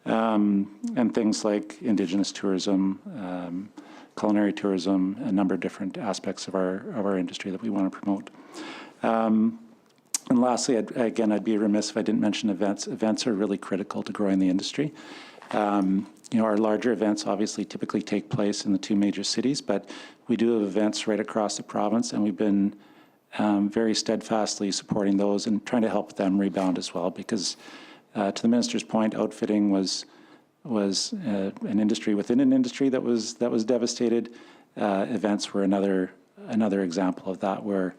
And things like Indigenous tourism, culinary tourism, a number of different aspects of our industry that we want to promote. And lastly, I'd be remiss if I didn't mention events. Events are really critical to growing the industry. Our larger events obviously typically take place in the two major cities, but we do have events right across the province, and we've been very steadfastly supporting those and trying to help them rebound as well. Because to the minister's point, outfitting was an industry within an industry that was devastated. Events were another example of that, where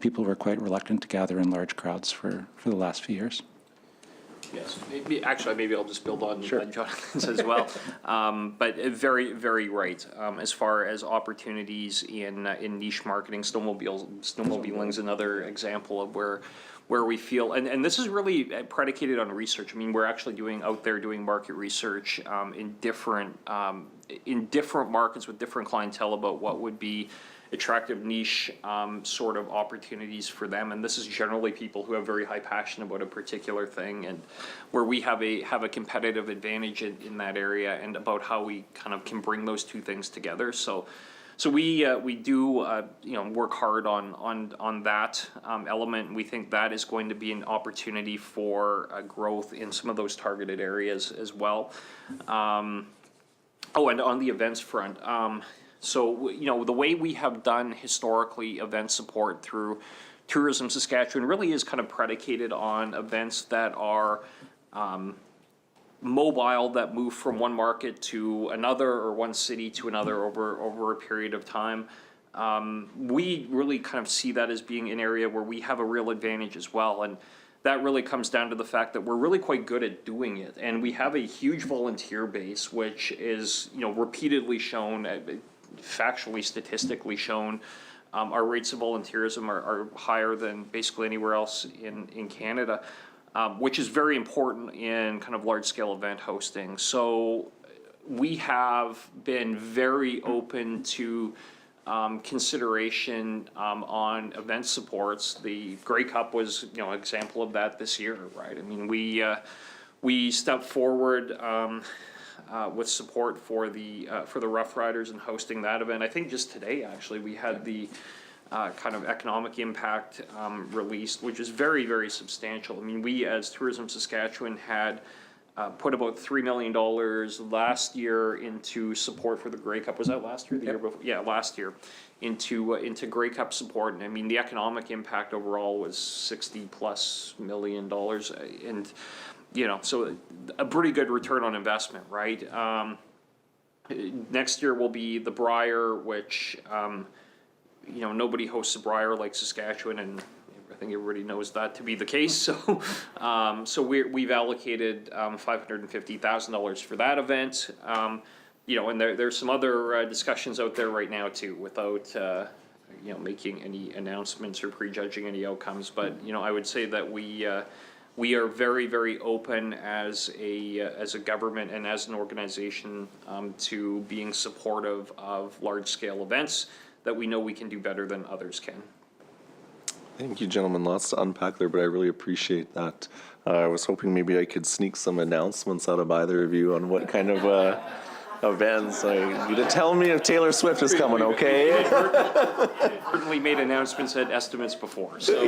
people were quite reluctant to gather in large crowds for the last few years. Yes, maybe I'll just build on Sure. Jonathan's as well. But very, very right. As far as opportunities in niche marketing, snowmobiling's another example of where we feel, and this is really predicated on research. We're actually doing market research in different markets with different clientele about what would be attractive niche sort of opportunities for them, and this is generally people who have very high passion about a particular thing, and where we have a competitive advantage in that area, and about how we kind of can bring those two things together. So we do work hard on that element. We think that is going to be an opportunity for growth in some of those targeted areas as well. And on the events front. So, the way we have done historically event support through Tourism Saskatchewan really is kind of predicated on events that are mobile, that move from one market to another or one city to another over a period of time. We really kind of see that as being an area where we have a real advantage as well. And that really comes down to the fact that we're really quite good at doing it. And we have a huge volunteer base, which is, repeatedly shown, factually, statistically shown. Our rates of volunteerism are higher than basically anywhere else in Canada, which is very important in kind of large-scale event hosting. So we have been very open to consideration on event supports. The Grey Cup was, an example of that this year, right? We stepped forward with support for the Rough Riders and hosting that event. I think just today, actually, we had the kind of economic impact released, which is very, very substantial. I mean, we as Tourism Saskatchewan had put about $3 million last year into support for the Grey Cup. Was that last year? The year before? Yeah, last year into Grey Cup support. And I mean, the economic impact overall was $60+ million, and so a pretty good return on investment, right? Next year will be the Briar, which nobody hosts a Briar like Saskatchewan, and I think everybody knows that to be the case. So, we've allocated $550,000 for that event. And there's some other discussions out there right now too, without making any announcements or prejudging any outcomes. But I would say that we are very, very open as a government and as an organization to being supportive of large scale events that we know we can do better than others can. Thank you, gentlemen. Lots to unpack there, but I really appreciate that. I was hoping maybe I could sneak some announcements out of either of you on what kind of events. You to tell me if Taylor Swift is coming, okay? Certainly made announcements and estimates before. So.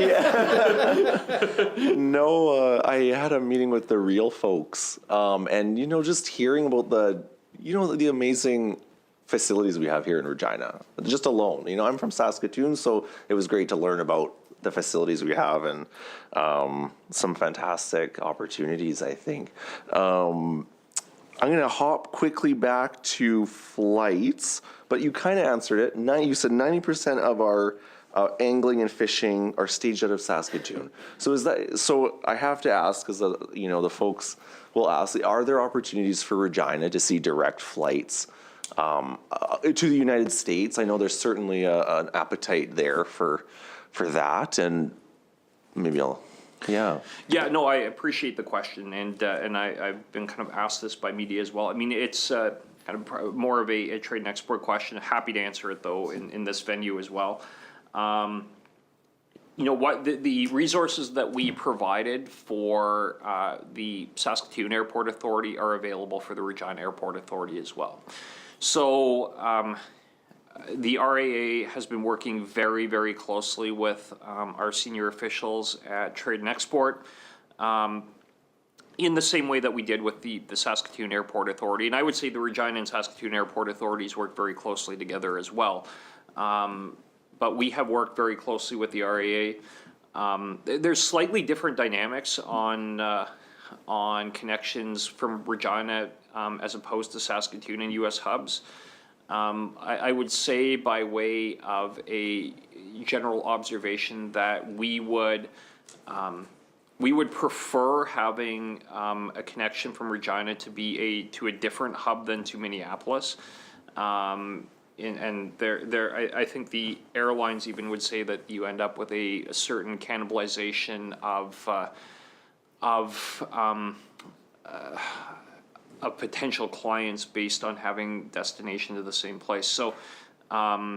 No, I had a meeting with the real folks, and just hearing about the amazing facilities we have here in Regina, just alone. I'm from Saskatoon, so it was great to learn about the facilities we have and some fantastic opportunities, I think. I'm going to hop quickly back to flights, but you kind of answered it. You said 90% of our angling and fishing are staged out of Saskatoon. So I have to ask, because the folks will ask, are there opportunities for Regina to see direct flights to the United States? I know there's certainly an appetite there for that, and maybe Yeah, no, I appreciate the question, and I've been kind of asked this by media as well. I mean, it's kind of more of a trade and export question. Happy to answer it, though, in this venue as well. The resources that we provided for the Saskatoon Airport Authority are available for the Regina Airport Authority as well. So the RAA has been working very, very closely with our senior officials at Trade and Export in the same way that we did with the Saskatoon Airport Authority. And I would say the Regina and Saskatoon Airport Authorities work very closely together as well. But we have worked very closely with the RAA. There's slightly different dynamics on connections from Regina as opposed to Saskatoon and U.S. hubs. I would say, by way of a general observation, that we would prefer having a connection from Regina to be to a different hub than to Minneapolis. I think the airlines even would say that you end up with a certain cannibalization of potential clients based on having destination to the same place. So, I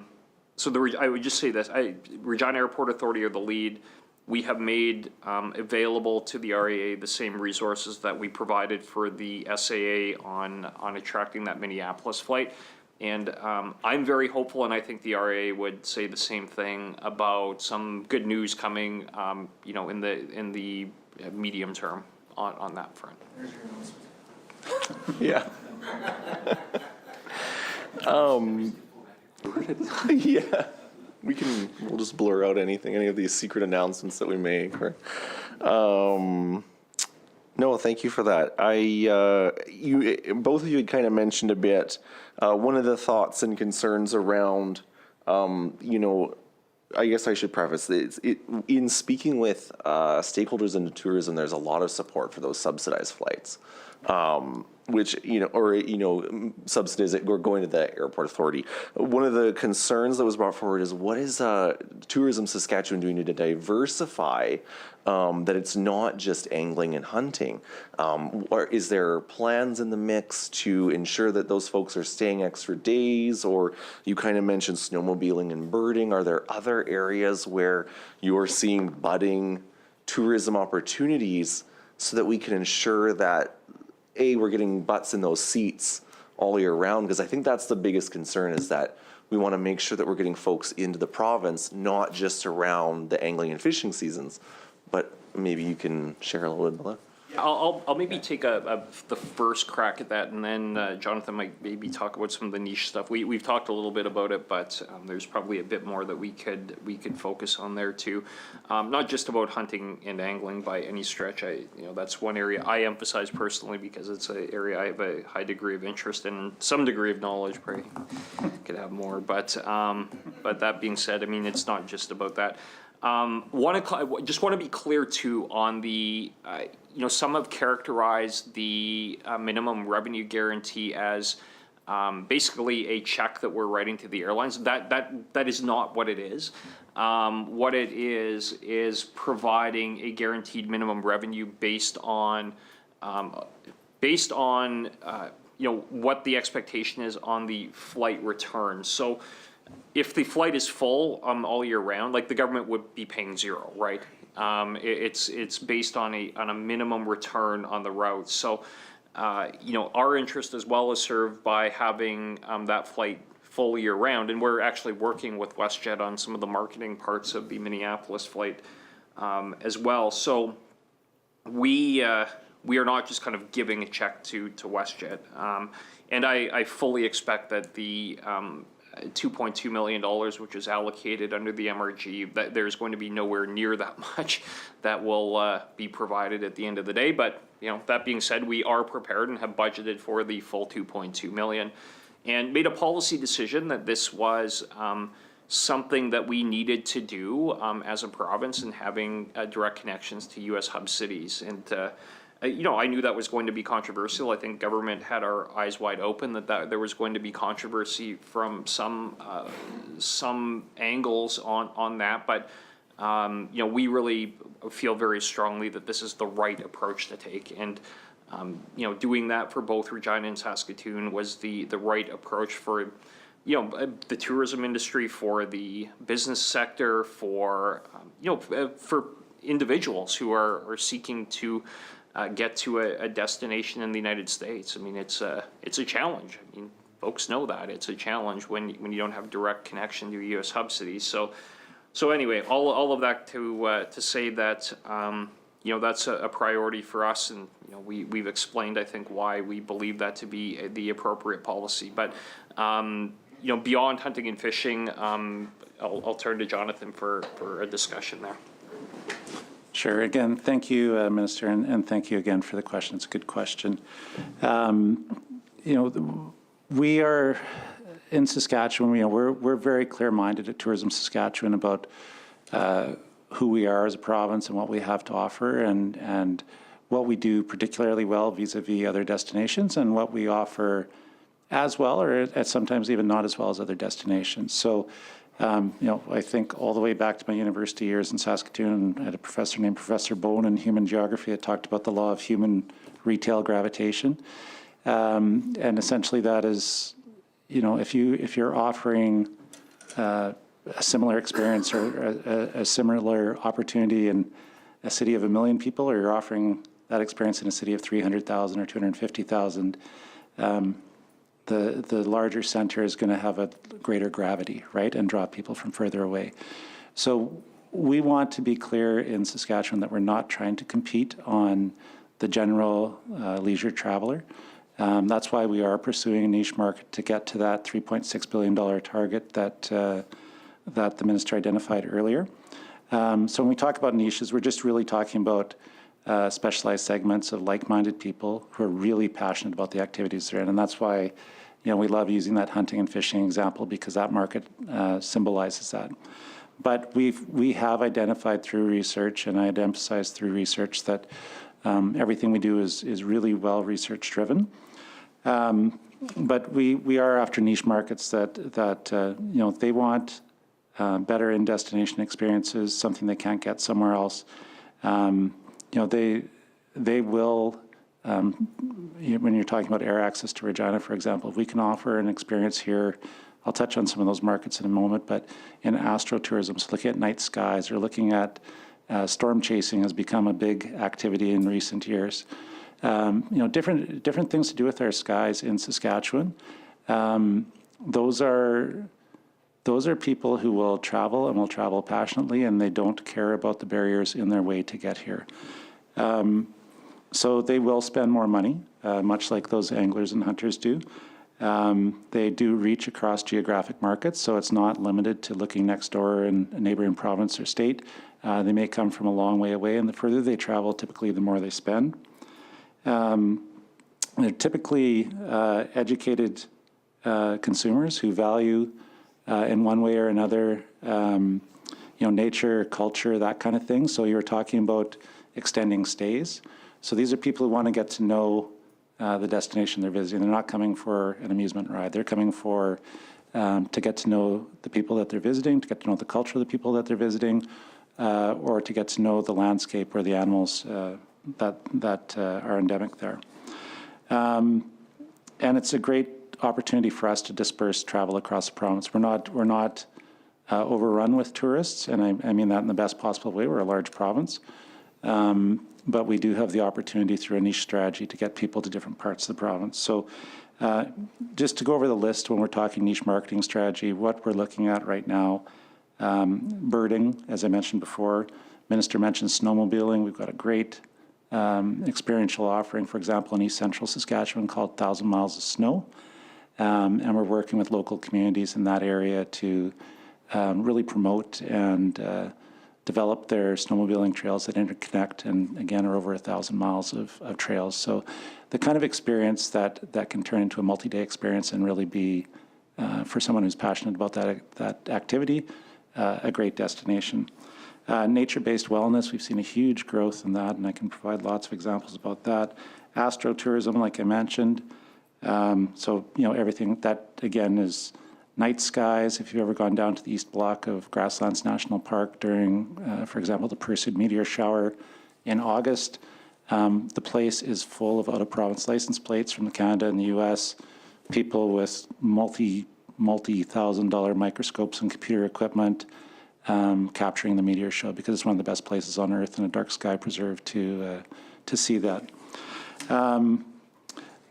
would just say this: Regina Airport Authority are the lead. We have made available to the RAA the same resources that we provided for the SAA on attracting that Minneapolis flight. And I'm very hopeful, and I think the RAA would say the same thing about some good news coming, in the medium term on that front. Yeah. Yeah. We'll just blur out any of these secret announcements that we make. No, thank you for that. Both of you had kind of mentioned a bit, one of the thoughts and concerns around, I guess I should preface this. In speaking with stakeholders in tourism, there's a lot of support for those subsidized flights, subsidies that we're going to the airport authority. One of the concerns that was brought forward is, what is Tourism Saskatchewan doing to diversify that it's not just angling and hunting? Or is there plans in the mix to ensure that those folks are staying extra days? Or you kind of mentioned snowmobiling and birding. Are there other areas where you're seeing budding tourism opportunities so that we can ensure that we're getting butts in those seats all year round? Because I think that's the biggest concern, is that we want to make sure that we're getting folks into the province, not just around the angling and fishing seasons. But maybe you can share a little bit about that. I'll maybe take the first crack at that, and then Jonathan might maybe talk about some of the niche stuff. We've talked a little bit about it, but there's probably a bit more that we could focus on there too. Not just about hunting and angling by any stretch. That's one area I emphasize personally because it's an area I have a high degree of interest in, some degree of knowledge. Probably could have more, but that being said, I mean it's not just about that. Just want to be clear too on the, some have characterized the minimum revenue guarantee as basically a check that we're writing to the airlines. That is not what it is. What it is providing a guaranteed minimum revenue based on what the expectation is on the flight return. So if the flight is full all year round, like the government would be paying zero, right? It's based on a minimum return on the route. So, our interest as well is served by having that flight full year round, and we're actually working with WestJet on some of the marketing parts of the Minneapolis flight as well. So we are not just kind of giving a check to WestJet, and I fully expect that the $2.2 million, which is allocated under the MRG, that there's going to be nowhere near that much that will be provided at the end of the day. But that being said, we are prepared and have budgeted for the full $2.2 million, and made a policy decision that this was something that we needed to do as a province, and having direct connections to U.S. hub cities. And I knew that was going to be controversial. I think government had our eyes wide open that there was going to be controversy from some angles on that, but we really feel very strongly that this is the right approach to take, and doing that for both Regina and Saskatoon was the right approach for the tourism industry, for the business sector, for for individuals who are seeking to get to a destination in the United States. I mean, it's a challenge. I mean, folks know that it's a challenge when you don't have direct connection to U.S. hub cities. So anyway, all of that to say that that's a priority for us, and we've explained, I think, why we believe that to be the appropriate policy. But beyond hunting and fishing, I'll turn to Jonathan for a discussion there. Sure. Again, thank you, Minister, and thank you again for the question. It's a good question. We are in Saskatchewan. We're very clear-minded at Tourism Saskatchewan about who we are as a province and what we have to offer, and what we do particularly well vis-a-vis other destinations, and what we offer as well, or sometimes even not as well as other destinations. So. I think all the way back to my university years in Saskatoon, I had a professor named Professor Bone in human geography that talked about the law of human retail gravitation. And essentially that is, if you're offering a similar experience or a similar opportunity in a city of 1 million people, or you're offering that experience in a city of 300,000 or 250,000, the larger center is going to have a greater gravity, right, and draw people from further away. So we want to be clear in Saskatchewan that we're not trying to compete on the general leisure traveler. That's why we are pursuing a niche market to get to that $3.6 billion target that the minister identified earlier. So when we talk about niches, we're just really talking about specialized segments of like-minded people who are really passionate about the activities they're in. And that's why, we love using that hunting and fishing example, because that market symbolizes that. But we have identified through research, and I'd emphasize through research, that everything we do is really well research driven. But we are after niche markets that they want better in-destination experiences, something they can't get somewhere else. They will, when you're talking about air access to Regina, for example, if we can offer an experience here, I'll touch on some of those markets in a moment, but in astrotourism, so looking at night skies, or looking at storm chasing has become a big activity in recent years. Different things to do with our skies in Saskatchewan. Those are those are people who will travel and will travel passionately, and they don't care about the barriers in their way to get here. So they will spend more money, much like those anglers and hunters do. They do reach across geographic markets, so it's not limited to looking next door in a neighboring province or state. They may come from a long way away, and the further they travel, typically the more they spend. They're typically educated consumers who value, in one way or another, nature, culture, that kind of thing. So you're talking about extending stays. So these are people who want to get to know the destination they're visiting. They're not coming for an amusement ride. They're coming for to get to know the people that they're visiting, to get to know the culture of the people that they're visiting, or to get to know the landscape or the animals that are endemic there. And it's a great opportunity for us to disperse travel across the province. We're not overrun with tourists, and I mean that in the best possible way. We're a large province. But we do have the opportunity through a niche strategy to get people to different parts of the province. So just to go over the list when we're talking niche marketing strategy, what we're looking at right now, birding, as I mentioned before. Minister mentioned snowmobiling. We've got a great experiential offering, for example, in East Central Saskatchewan called 1,000 Miles of Snow. And we're working with local communities in that area to really promote and develop their snowmobiling trails that interconnect and, again, are over 1,000 miles of trails. So the kind of experience that can turn into a multi-day experience and really be, for someone who's passionate about that activity, a great destination. Nature-based wellness, we've seen a huge growth in that, and I can provide lots of examples about that. Astrotourism, like I mentioned. So, everything that, again, is night skies. If you've ever gone down to the East Block of Grasslands National Park during, for example, the Pursued meteor shower in August, the place is full of out-of-province license plates from Canada and the U.S., people with multi-thousand-dollar microscopes and computer equipment capturing the meteor show, because it's one of the best places on Earth in a dark sky preserve to see that.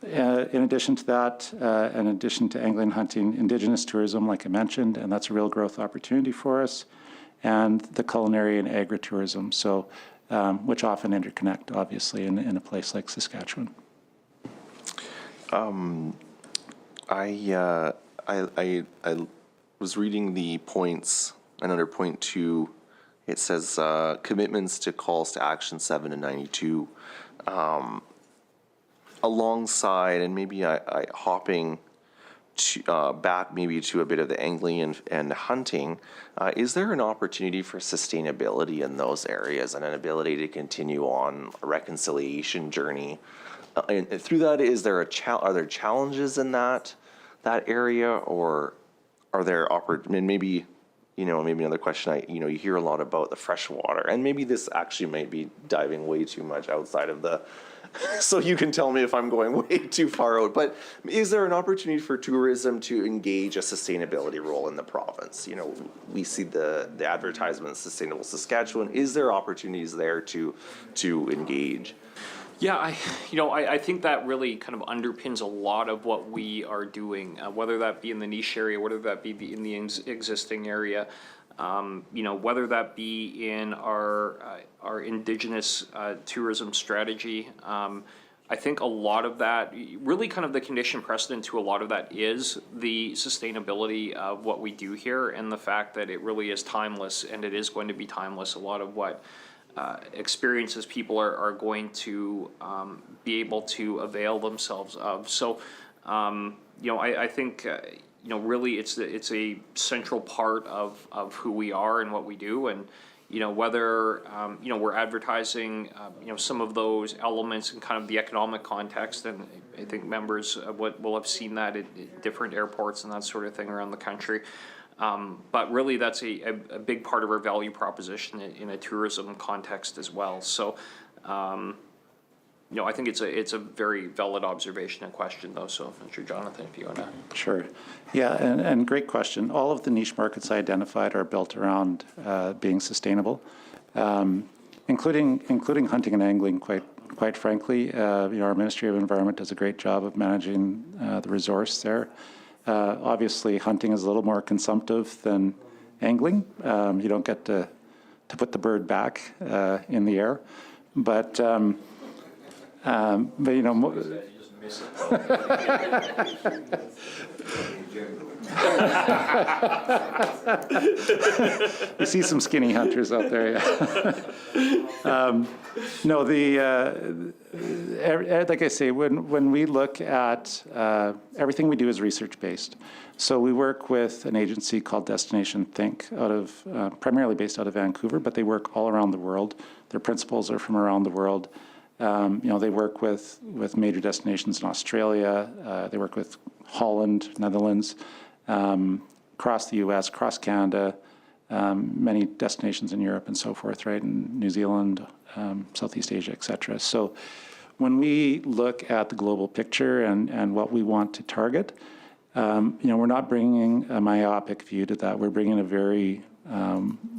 In addition to that, in addition to angling and hunting, Indigenous tourism, like I mentioned, and that's a real growth opportunity for us, and the culinary and agritourism, so which often interconnect, obviously, in a place like Saskatchewan. I was reading the points, and under point 2, it says commitments to calls to action 7 and 92. Alongside, and maybe I hopping to, back maybe to a bit of the angling and hunting, is there an opportunity for sustainability in those areas and an ability to continue on a reconciliation journey? And through that, is there are there challenges in that area, or are there maybe another question, you hear a lot about the freshwater, and maybe this actually might be diving way too much outside of the, so you can tell me if I'm going way too far out, but is there an opportunity for tourism to engage a sustainability role in the province? We see the advertisement, Sustainable Saskatchewan. Is there opportunities there to engage? Yeah, I think that really kind of underpins a lot of what we are doing, whether that be in the niche area, whether that be in the existing area, whether that be in our Indigenous tourism strategy. I think a lot of that, really kind of the condition precedent to a lot of that is the sustainability of what we do here, and the fact that it really is timeless, and it is going to be timeless. A lot of what experiences people are going to be able to avail themselves of. So, I think, really it's a central part of who we are and what we do. And, whether, we're advertising, some of those elements in kind of the economic context, and I think members will have seen that at different airports and that sort of thing around the country. But really, that's a big part of our value proposition in a tourism context as well. So, I think it's a very valid observation and question, though. So, I'm sure, Jonathan, if you want to. Sure. Yeah, and great question. All of the niche markets I identified are built around being sustainable, including hunting and angling. Quite frankly, our Ministry of Environment does a great job of managing the resource there. Obviously, hunting is a little more consumptive than angling. You don't get to put the bird back in the air, but you know. You see some skinny hunters out there, yeah. No, like I say, when we look at everything we do is research-based. So we work with an agency called Destination Think, primarily based out of Vancouver, but they work all around the world. Their principals are from around the world. You know, they work with major destinations in Australia. They work with Holland, Netherlands, across the U.S., across Canada, many destinations in Europe and so forth, right, in New Zealand, Southeast Asia, et cetera. So when we look at the global picture and what we want to target, you know, we're not bringing a myopic view to that. We're bringing a very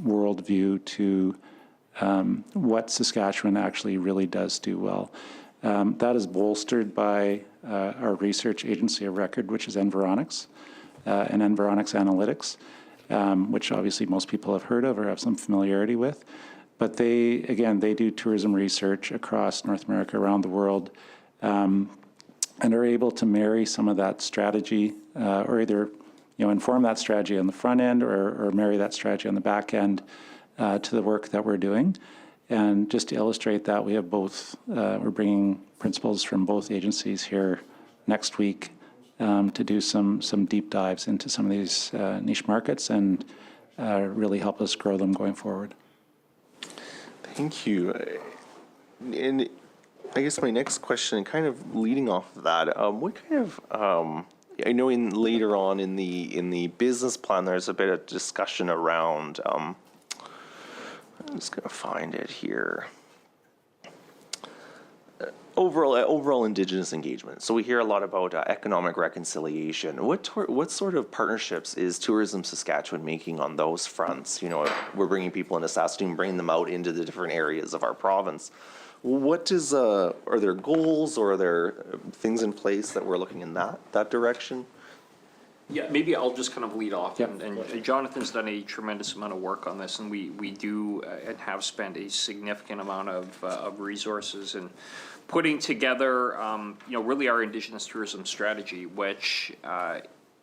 world view to what Saskatchewan actually really does do well. That is bolstered by our research agency of record, which is Environics and Environics Analytics, which obviously most people have heard of or have some familiarity with. But they do tourism research across North America, around the world, and are able to marry some of that strategy, or either, you know, inform that strategy on the front end or marry that strategy on the back end to the work that we're doing. And just to illustrate that, we have both, we're bringing principals from both agencies here next week to do some deep dives into some of these niche markets and really help us grow them going forward. Thank you. And I guess my next question, kind of leading off of that, what kind of, I know later on in the business plan, there's a bit of discussion around, I'm just going to find it here. Overall Indigenous engagement. So we hear a lot about economic reconciliation. What sort of partnerships is Tourism Saskatchewan making on those fronts? You know, we're bringing people into Saskatoon, bringing them out into the different areas of our province. What is, are there goals or are there things in place that we're looking in that direction? Yeah, maybe I'll just kind of lead off. Yep. And Jonathan's done a tremendous amount of work on this, and we do and have spent a significant amount of resources in putting together, you know, really our Indigenous tourism strategy, which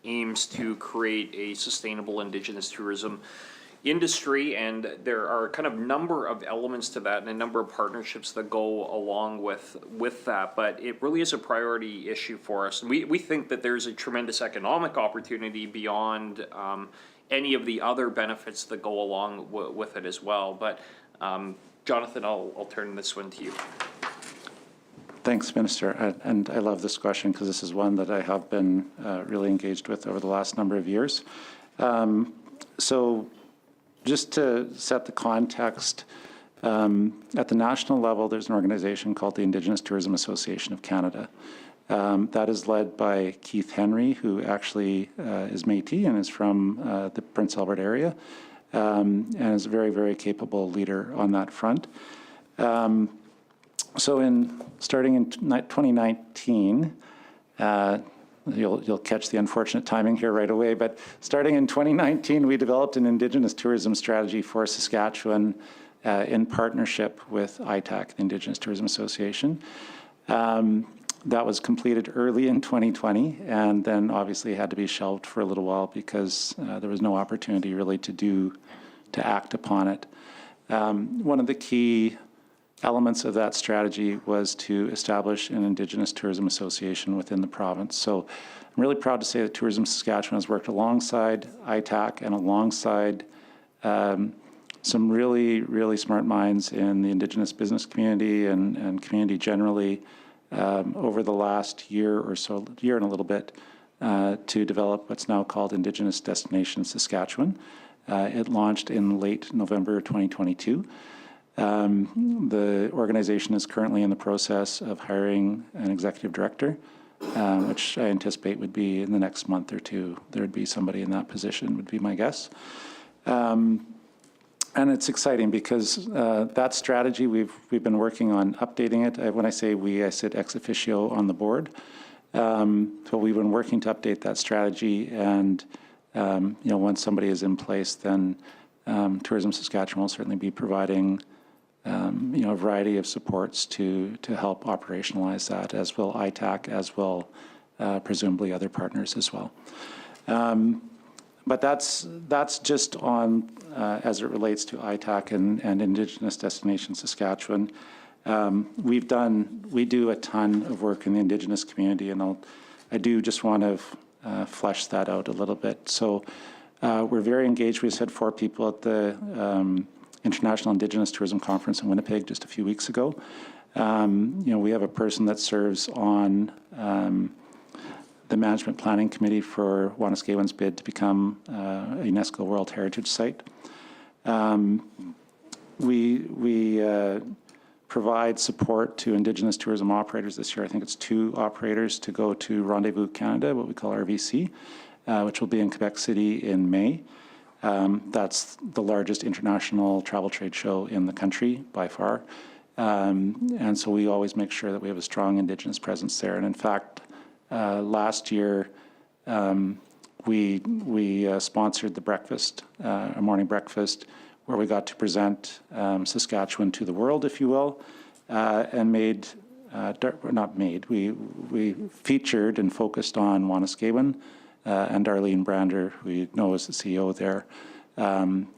aims to create a sustainable Indigenous tourism industry. And there are kind of number of elements to that and a number of partnerships that go along with that, but it really is a priority issue for us. And we think that there's a tremendous economic opportunity beyond any of the other benefits that go along with it as well. But Jonathan, I'll turn this one to you. Thanks, Minister. And I love this question because this is one that I have been really engaged with over the last number of years. So just to set the context, at the national level, there's an organization called the Indigenous Tourism Association of Canada. That is led by Keith Henry, who actually is Métis and is from the Prince Albert area, and is a very, very capable leader on that front. So starting in 2019, you'll catch the unfortunate timing here right away, but starting in 2019, we developed an Indigenous tourism strategy for Saskatchewan in partnership with ITAC, the Indigenous Tourism Association. That was completed early in 2020, and then obviously had to be shelved for a little while because there was no opportunity really to act upon it. One of the key elements of that strategy was to establish an Indigenous Tourism Association within the province. So I'm really proud to say that Tourism Saskatchewan has worked alongside ITAC and alongside some really, really smart minds in the Indigenous business community and community generally over the last year or so, year and a little bit, to develop what's now called Indigenous Destination Saskatchewan. It launched in late November 2022. The organization is currently in the process of hiring an executive director, which I anticipate would be in the next month or two. There would be somebody in that position, would be my guess. And it's exciting because that strategy, we've been working on updating it. When I say we, I sit ex officio on the board. So we've been working to update that strategy, and once somebody is in place, then Tourism Saskatchewan will certainly be providing a variety of supports to help operationalize that, as will ITAC, as will presumably other partners as well. But that's just on as it relates to ITAC and Indigenous Destination Saskatchewan. We do a ton of work in the Indigenous community, and I do just want to flesh that out a little bit. So we're very engaged. We just had 4 people at the International Indigenous Tourism Conference in Winnipeg just a few weeks ago. We have a person that serves on the Management Planning Committee for Wanuskewin's bid to become a UNESCO World Heritage Site. We provide support to Indigenous tourism operators this year. I think it's 2 operators to go to Rendezvous Canada, what we call RVC, which will be in Quebec City in May. That's the largest international travel trade show in the country by far. And so we always make sure that we have a strong Indigenous presence there. And in fact, last year, we sponsored the breakfast, a morning breakfast, where we got to present Saskatchewan to the world, if you will, and we featured and focused on Wanuskewin, and Arlene Brander, who you know is the CEO there,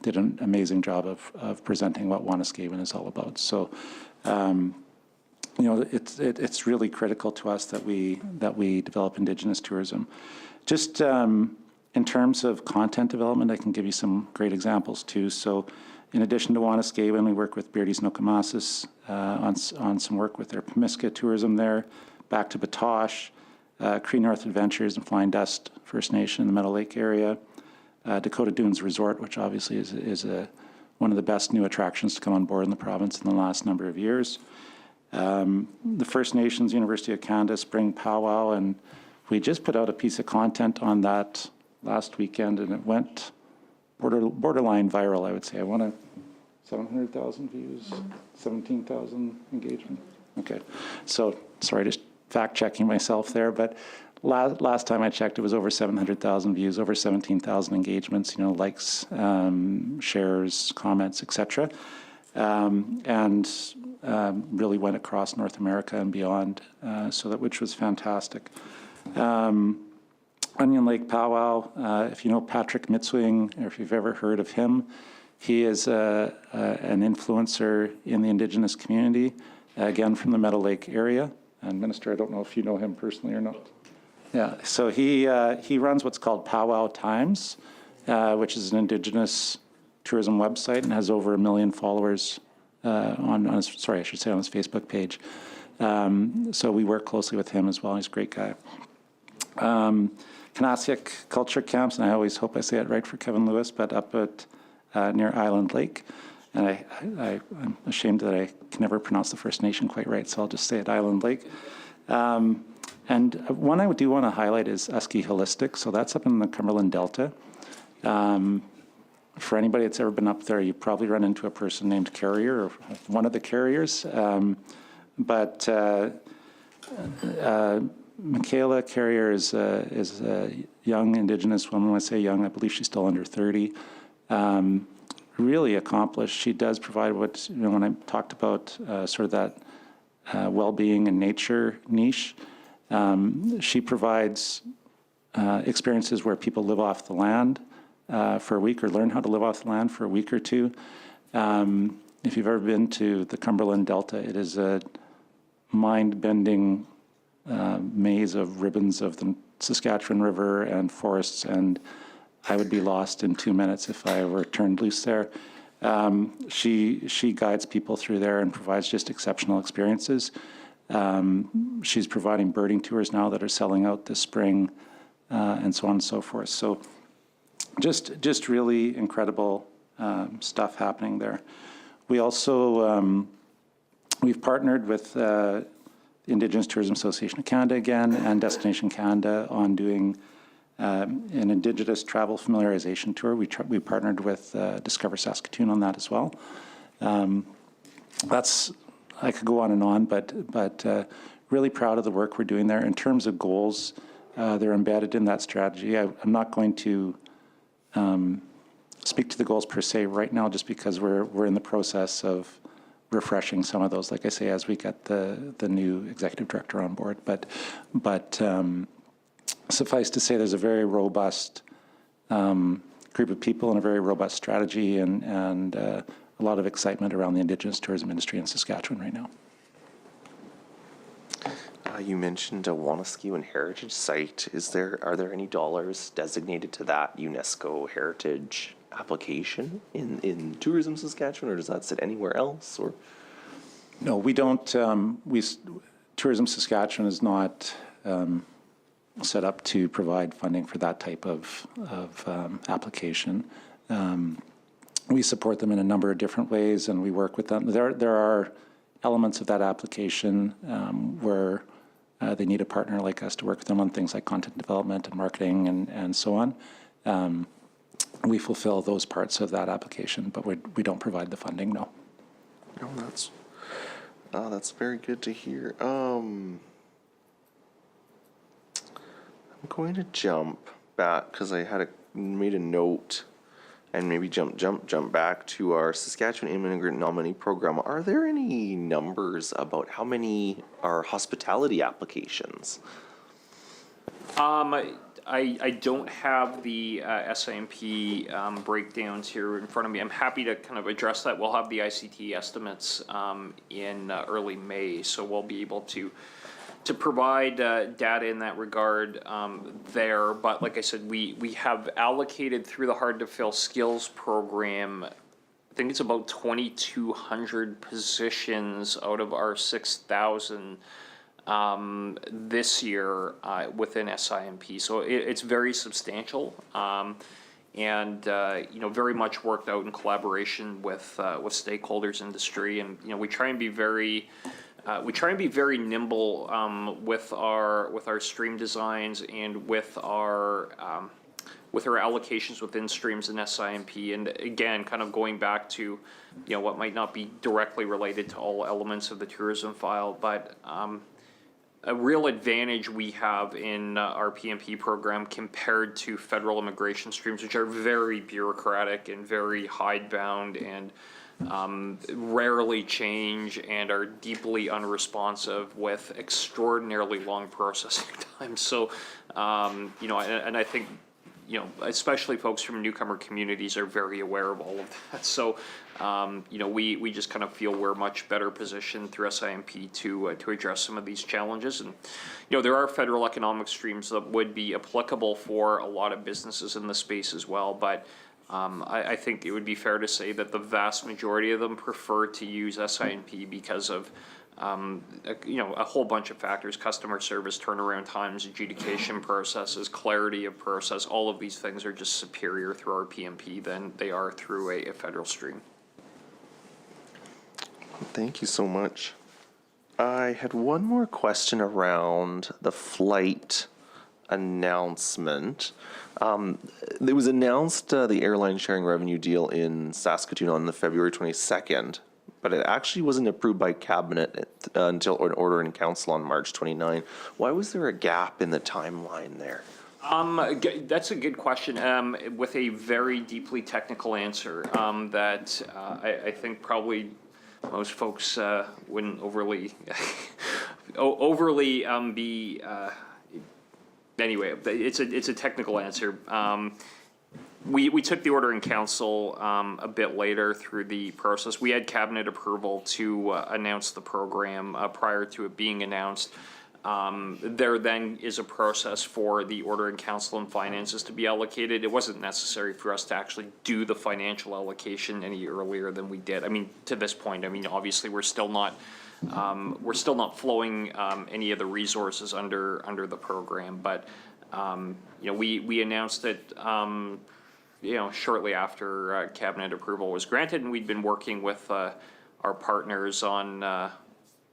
did an amazing job of presenting what Wanuskewin is all about. So, it's really critical to us that we develop Indigenous tourism. Just in terms of content development, I can give you some great examples too. So in addition to Wanuskewin, we work with Beardy's Nokomasis on some work with their Pemiska tourism there, back to Batoche, Cree North Adventures and Flying Dust First Nation in the Meadow Lake area, Dakota Dunes Resort, which obviously is one of the best new attractions to come on board in the province in the last number of years. The First Nations, University of Canada Spring Powwow, and we just put out a piece of content on that last weekend, and it went borderline viral, I would say. I want to 700,000 views, 17,000 engagement. Okay, so sorry, just fact checking myself there, but last time I checked, it was over 700,000 views, over 17,000 engagements, likes, shares, comments, etc. And really went across North America and beyond, which was fantastic. Onion Lake Powwow, if you know Patrick Mitswing, or if you've ever heard of him, he is an influencer in the Indigenous community, again from the Meadow Lake area. And Minister, I don't know if you know him personally or not. Yeah, so he runs what's called Powwow Times, which is an Indigenous tourism website, and has over 1 million followers on his Facebook page. So we work closely with him as well. He's a great guy. Kanasiak Culture Camps, and I always hope I say it right for Kevin Lewis, but up at near Island Lake. And I'm ashamed that I can never pronounce the First Nation quite right, so I'll just say it, Island Lake. And one I do want to highlight is Uskie Holistic. So that's up in the Cumberland Delta. For anybody that's ever been up there, you probably run into a person named Carrier, or one of the Carriers. But Michaela Carrier is a young Indigenous woman. When I say young, I believe she's still under 30. Really accomplished. She does provide what, when I talked about sort of that well-being and nature niche, she provides experiences where people live off the land for a week, or learn how to live off the land for a week or two. If you've ever been to the Cumberland Delta, it is a mind-bending maze of ribbons of the Saskatchewan River and forests, and I would be lost in 2 minutes if I were turned loose there. She guides people through there and provides just exceptional experiences. She's providing birding tours now that are selling out this spring, and so on and so forth. So just really incredible stuff happening there. We also, we've partnered with the Indigenous Tourism Association of Canada again, and Destination Canada on doing an Indigenous travel familiarization tour. We partnered with Discover Saskatoon on that as well. I could go on and on, but really proud of the work we're doing there. In terms of goals, they're embedded in that strategy. I'm not going to speak to the goals per se right now, just because we're in the process of refreshing some of those, like I say, as we get the new executive director on board. But suffice to say, there's a very robust group of people and a very robust strategy and a lot of excitement around the Indigenous tourism industry in Saskatchewan right now. You mentioned a Wanaskew and Heritage Site. Are there any dollars designated to that UNESCO Heritage application in Tourism Saskatchewan, or does that sit anywhere else? Or No, we don't. Tourism Saskatchewan is not set up to provide funding for that type of application. We support them in a number of different ways, and we work with them. There are elements of that application where they need a partner like us to work with them on things like content development and marketing and so on. We fulfill those parts of that application, but we don't provide the funding, no. no, that's very good to hear. I'm going to jump back because I made a note, and maybe jump back to our Saskatchewan Immigrant Nominee Program. Are there any numbers about how many are hospitality applications? I don't have the SIMP breakdowns here in front of me. I'm happy to kind of address that. We'll have the ICT estimates in early May, so we'll be able to provide data in that regard there. But like I said, we have allocated through the Hard to Fill Skills program, I think it's about 2,200 positions out of our 6,000 this year within SIMP. So it's very substantial and very much worked out in collaboration with stakeholders, industry, and we try and be very nimble with our stream designs and with our allocations within streams in SIMP. And again, kind of going back to what might not be directly related to all elements of the tourism file, but a real advantage we have in our PMP program compared to federal immigration streams, which are very bureaucratic and very hidebound and rarely change and are deeply unresponsive with extraordinarily long processing times. So, and I think, especially folks from newcomer communities are very aware of all of that. So, we just kind of feel we're much better positioned through SIMP to address some of these challenges. And, there are federal economic streams that would be applicable for a lot of businesses in the space as well. But I think it would be fair to say that the vast majority of them prefer to use SIMP because of a whole bunch of factors: customer service, turnaround times, adjudication processes, clarity of process. All of these things are just superior through our PMP than they are through a federal stream. Thank you so much. I had one more question around the flight announcement. It was announced the airline sharing revenue deal in Saskatoon on the February 22nd, but it actually wasn't approved by Cabinet until an order in Council on March 29. Why was there a gap in the timeline there? That's a good question, with a very deeply technical answer that I think probably most folks wouldn't overly be. Anyway, it's a technical answer. We took the order in council a bit later through the process. We had cabinet approval to announce the program prior to it being announced. There then is a process for the order in council and finances to be allocated. It wasn't necessary for us to actually do the financial allocation any earlier than we did. I mean, to this point, obviously we're still not flowing any of the resources under the program, but we announced it shortly after cabinet approval was granted, and we'd been working with our partners on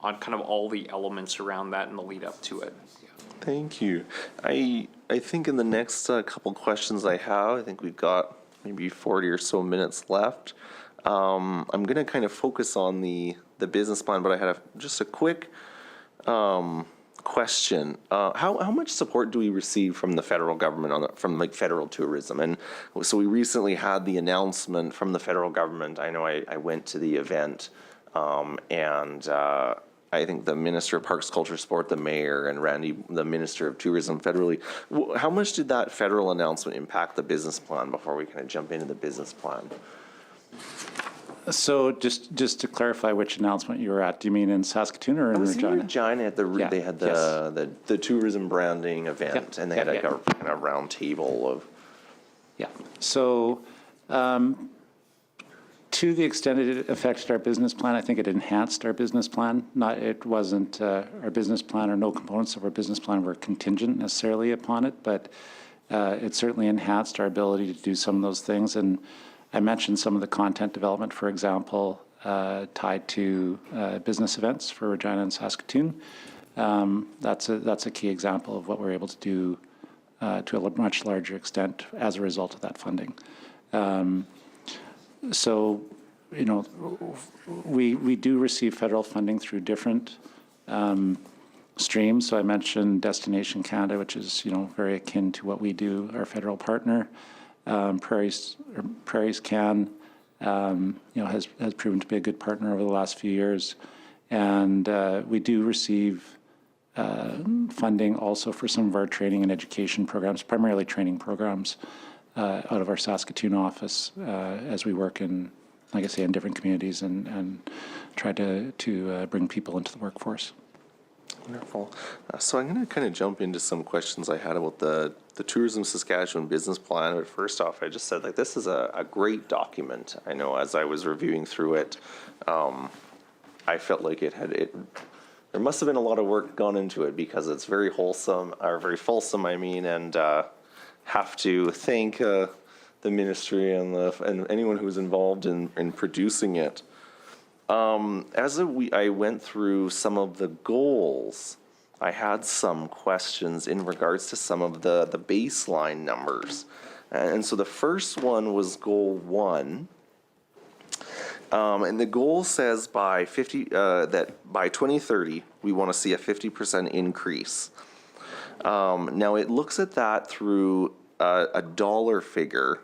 kind of all the elements around that in the lead up to it. Yeah. Thank you. I think in the next couple questions I think we've got maybe 40 or so minutes left. I'm going to kind of focus on the business plan, but I had just a quick question. How much support do we receive from the federal government from like federal tourism? And so we recently had the announcement from the federal government. I know I went to the event, and I think the Minister of Parks, Culture, Sport, the Mayor, and Randy, the Minister of Tourism federally. How much did that federal announcement impact the business plan before we kind of jump into the business plan? So just to clarify which announcement you were at, do you mean in Saskatoon or in Regina? In Regina, at they had the tourism branding event, and they had a kind of round table of. Yeah. So to the extent it affected our business plan, I think it enhanced our business plan. It wasn't our business plan, or no components of our business plan were contingent necessarily upon it, but it certainly enhanced our ability to do some of those things. And I mentioned some of the content development, for example, tied to business events for Regina and Saskatoon. That's a key example of what we're able to do to a much larger extent as a result of that funding. So, you know, we do receive federal funding through different streams. So I mentioned Destination Canada, which is, you know, very akin to what we do, our federal partner. Prairies Can, you know, has proven to be a good partner over the last few years, and we do receive funding also for some of our training and education programs, primarily training programs, out of our Saskatoon office as we work in, like I say, in different communities and try to bring people into the workforce. Wonderful. So I'm going to kind of jump into some questions I had about the Tourism Saskatchewan business plan. But first off, I just said, like, this is a great document. I know as I was reviewing through it, I felt like there must have been a lot of work gone into it because it's very wholesome, or very fulsome, I mean, and have to thank the ministry and anyone who's involved in producing it. I went through some of the goals, I had some questions in regards to some of the baseline numbers. And so the first one was goal 1. And the goal says that by 2030, we want to see a 50% increase. Now it looks at that through a dollar figure.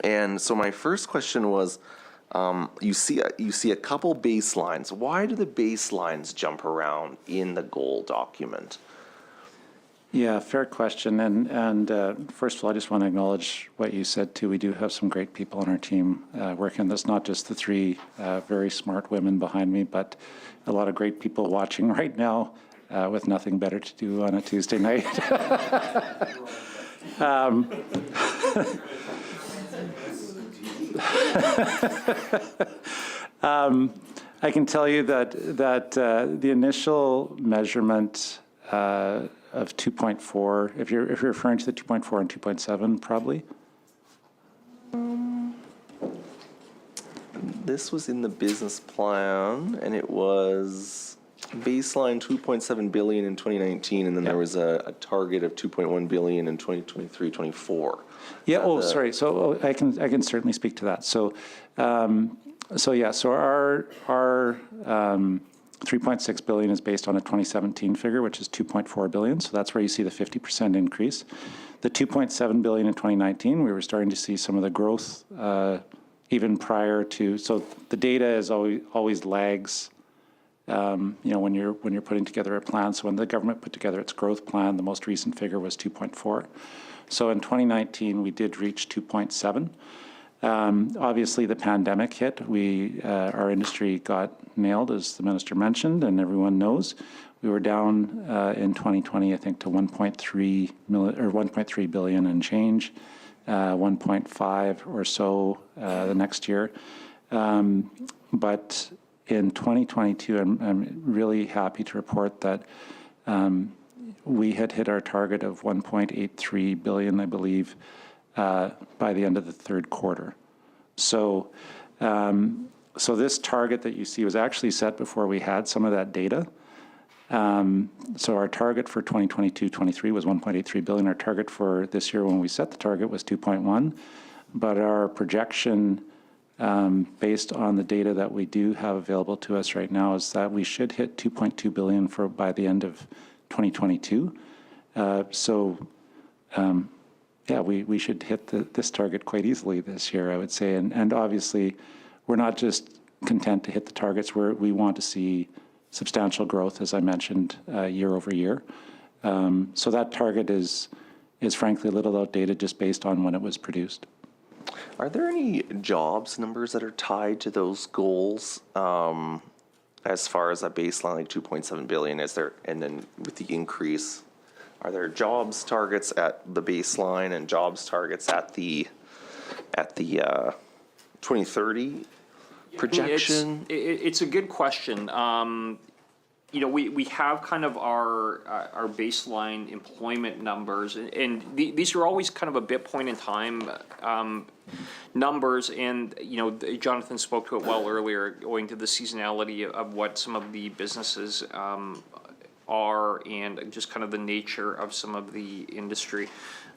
And so my first question was, you see a couple baselines. Why do the baselines jump around in the goal document? Yeah, fair question. And first of all, I just want to acknowledge what you said too. We do have some great people on our team working on this, not just the 3 very smart women behind me, but a lot of great people watching right now with nothing better to do on a Tuesday night. I can tell you that the initial measurement of 2.4, if you're referring to the 2.4 and 2.7, probably. This was in the business plan, and it was baseline 2.7 billion in 2019, and then there was a target of 2.1 billion in 2023-24. Yeah. Oh, sorry. So I can certainly speak to that. So, So our 3.6 billion is based on a 2017 figure, which is 2.4 billion. So that's where you see the 50% increase. The 2.7 billion in 2019, we were starting to see some of the growth even prior to. So the data is always lags. You know, when you're putting together a plan. So when the government put together its growth plan, the most recent figure was 2.4. So in 2019, we did reach 2.7. Obviously, the pandemic hit. Our industry got nailed, as the minister mentioned, and everyone knows. We were down in 2020, I think, to 1.3 billion and change, 1.5 or so the next year. But in 2022, I'm really happy to report that we had hit our target of 1.83 billion, I believe, by the end of the third quarter. So, so this target that you see was actually set before we had some of that data. So our target for 2022-23 was 1.83 billion. Our target for this year when we set the target was 2.1, but our projection based on the data that we do have available to us right now, is that we should hit 2.2 billion by the end of 2022. Yeah, we should hit this target quite easily this year, I would say. And obviously, we're not just content to hit the targets. We want to see substantial growth, as I mentioned, year over year. So that target is frankly a little outdated just based on when it was produced. Are there any jobs numbers that are tied to those goals? As far as a baseline, like 2.7 billion, is there, and then with the increase, are there jobs targets at the baseline and jobs targets at the 2030 projection? It's a good question. You know, we have kind of our baseline employment numbers, and these are always kind of a bit point in time numbers. And you know, Jonathan spoke to it well earlier, owing to the seasonality of what some of the businesses are, and just kind of the nature of some of the industry.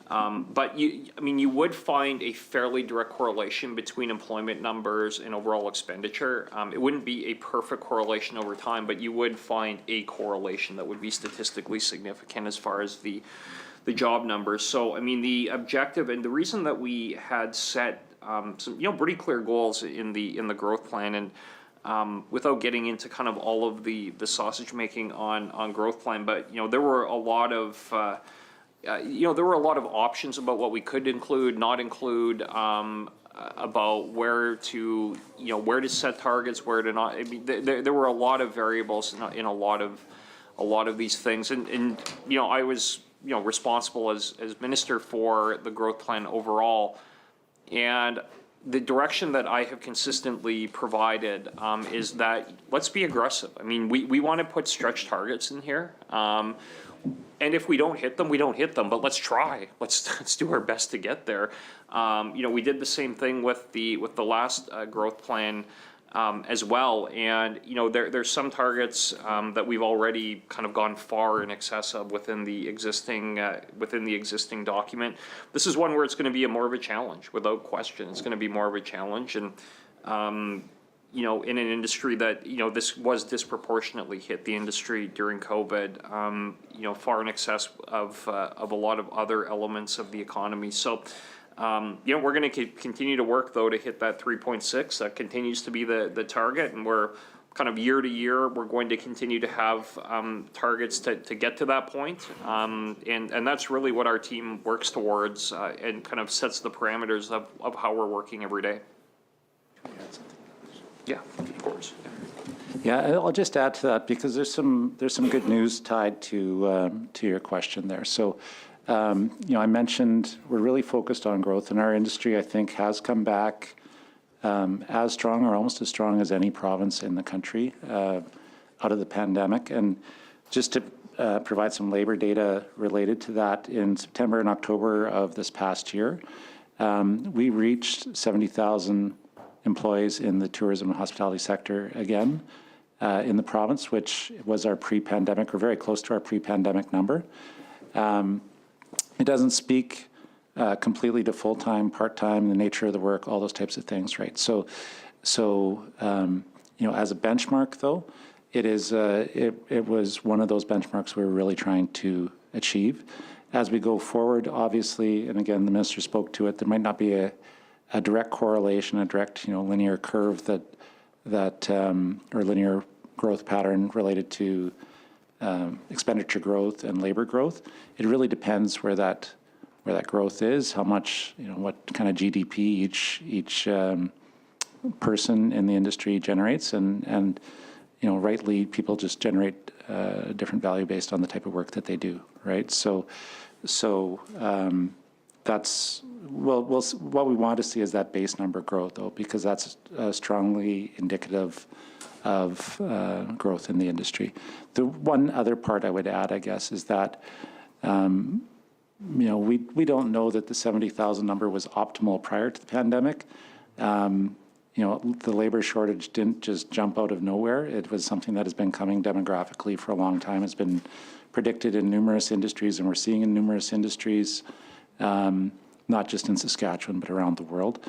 But you would find a fairly direct correlation between employment numbers and overall expenditure. It wouldn't be a perfect correlation over time, but you would find a correlation that would be statistically significant as far as the job numbers. So, I mean, the objective and the reason that we had set some, pretty clear goals in the growth plan, and without getting into kind of all of the sausage making on growth plan, but there were a lot of there were a lot of options about what we could include, not include, about where to set targets, where to not. I mean, there were a lot of variables in a lot of these things, and I was responsible as minister for the growth plan overall, and the direction that I have consistently provided is that let's be aggressive. I mean, we want to put stretch targets in here. And if we don't hit them, we don't hit them. But let's try. Let's do our best to get there. We did the same thing with the last growth plan as well. And there's some targets that we've already kind of gone far in excess of within the existing document. This is one where it's going to be more of a challenge, without question. It's going to be more of a challenge, and in an industry that, this was disproportionately hit the industry during COVID, far in excess of a lot of other elements of the economy. So, we're going to continue to work, though, to hit that 3.6. That continues to be the target, and we're kind of year to year, we're going to continue to have targets to get to that point. And that's really what our team works towards, and kind of sets the parameters of how we're working every day. Yeah, of course. Yeah, I'll just add to that, because there's some good news tied to your question there. So, I mentioned we're really focused on growth, and our industry, I think, has come back as strong or almost as strong as any province in the country out of the pandemic. And just to provide some labor data related to that, in September and October of this past year, we reached 70,000 employees in the tourism and hospitality sector again in the province, which was our pre-pandemic, or very close to our pre-pandemic number. It doesn't speak completely to full-time, part-time, the nature of the work, all those types of things, right? So as a benchmark, though, it was one of those benchmarks we were really trying to achieve. As we go forward, obviously, and again, the minister spoke to it, there might not be a direct correlation, a direct, linear curve or linear growth pattern related to expenditure growth and labor growth. It really depends where that growth is, how much, what kind of GDP each person in the industry generates, and rightly, people just generate a different value based on the type of work that they do, right? So that's what we want to see is that base number growth, though, because that's strongly indicative of growth in the industry. The one other part I would add, I guess, is that we don't know that the 70,000 number was optimal prior to the pandemic. The labor shortage didn't just jump out of nowhere. It was something that has been coming demographically for a long time. It's been predicted in numerous industries, and we're seeing in numerous industries, not just in Saskatchewan, but around the world.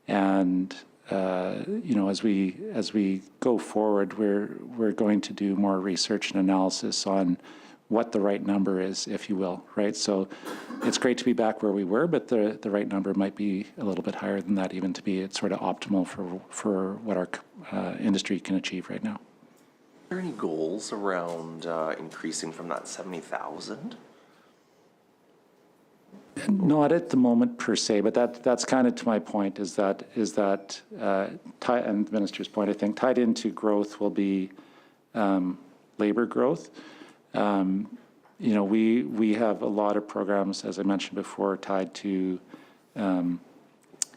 And as we go forward, we're going to do more research and analysis on what the right number is, if you will, right? So it's great to be back where we were, but the right number might be a little bit higher than that, even to be it's sort of optimal for what our industry can achieve right now. Are there any goals around increasing from that 70,000? Not at the moment per se, but that's kind of to my point is that and the minister's point, I think, tied into growth will be labor growth. We have a lot of programs, as I mentioned before, tied to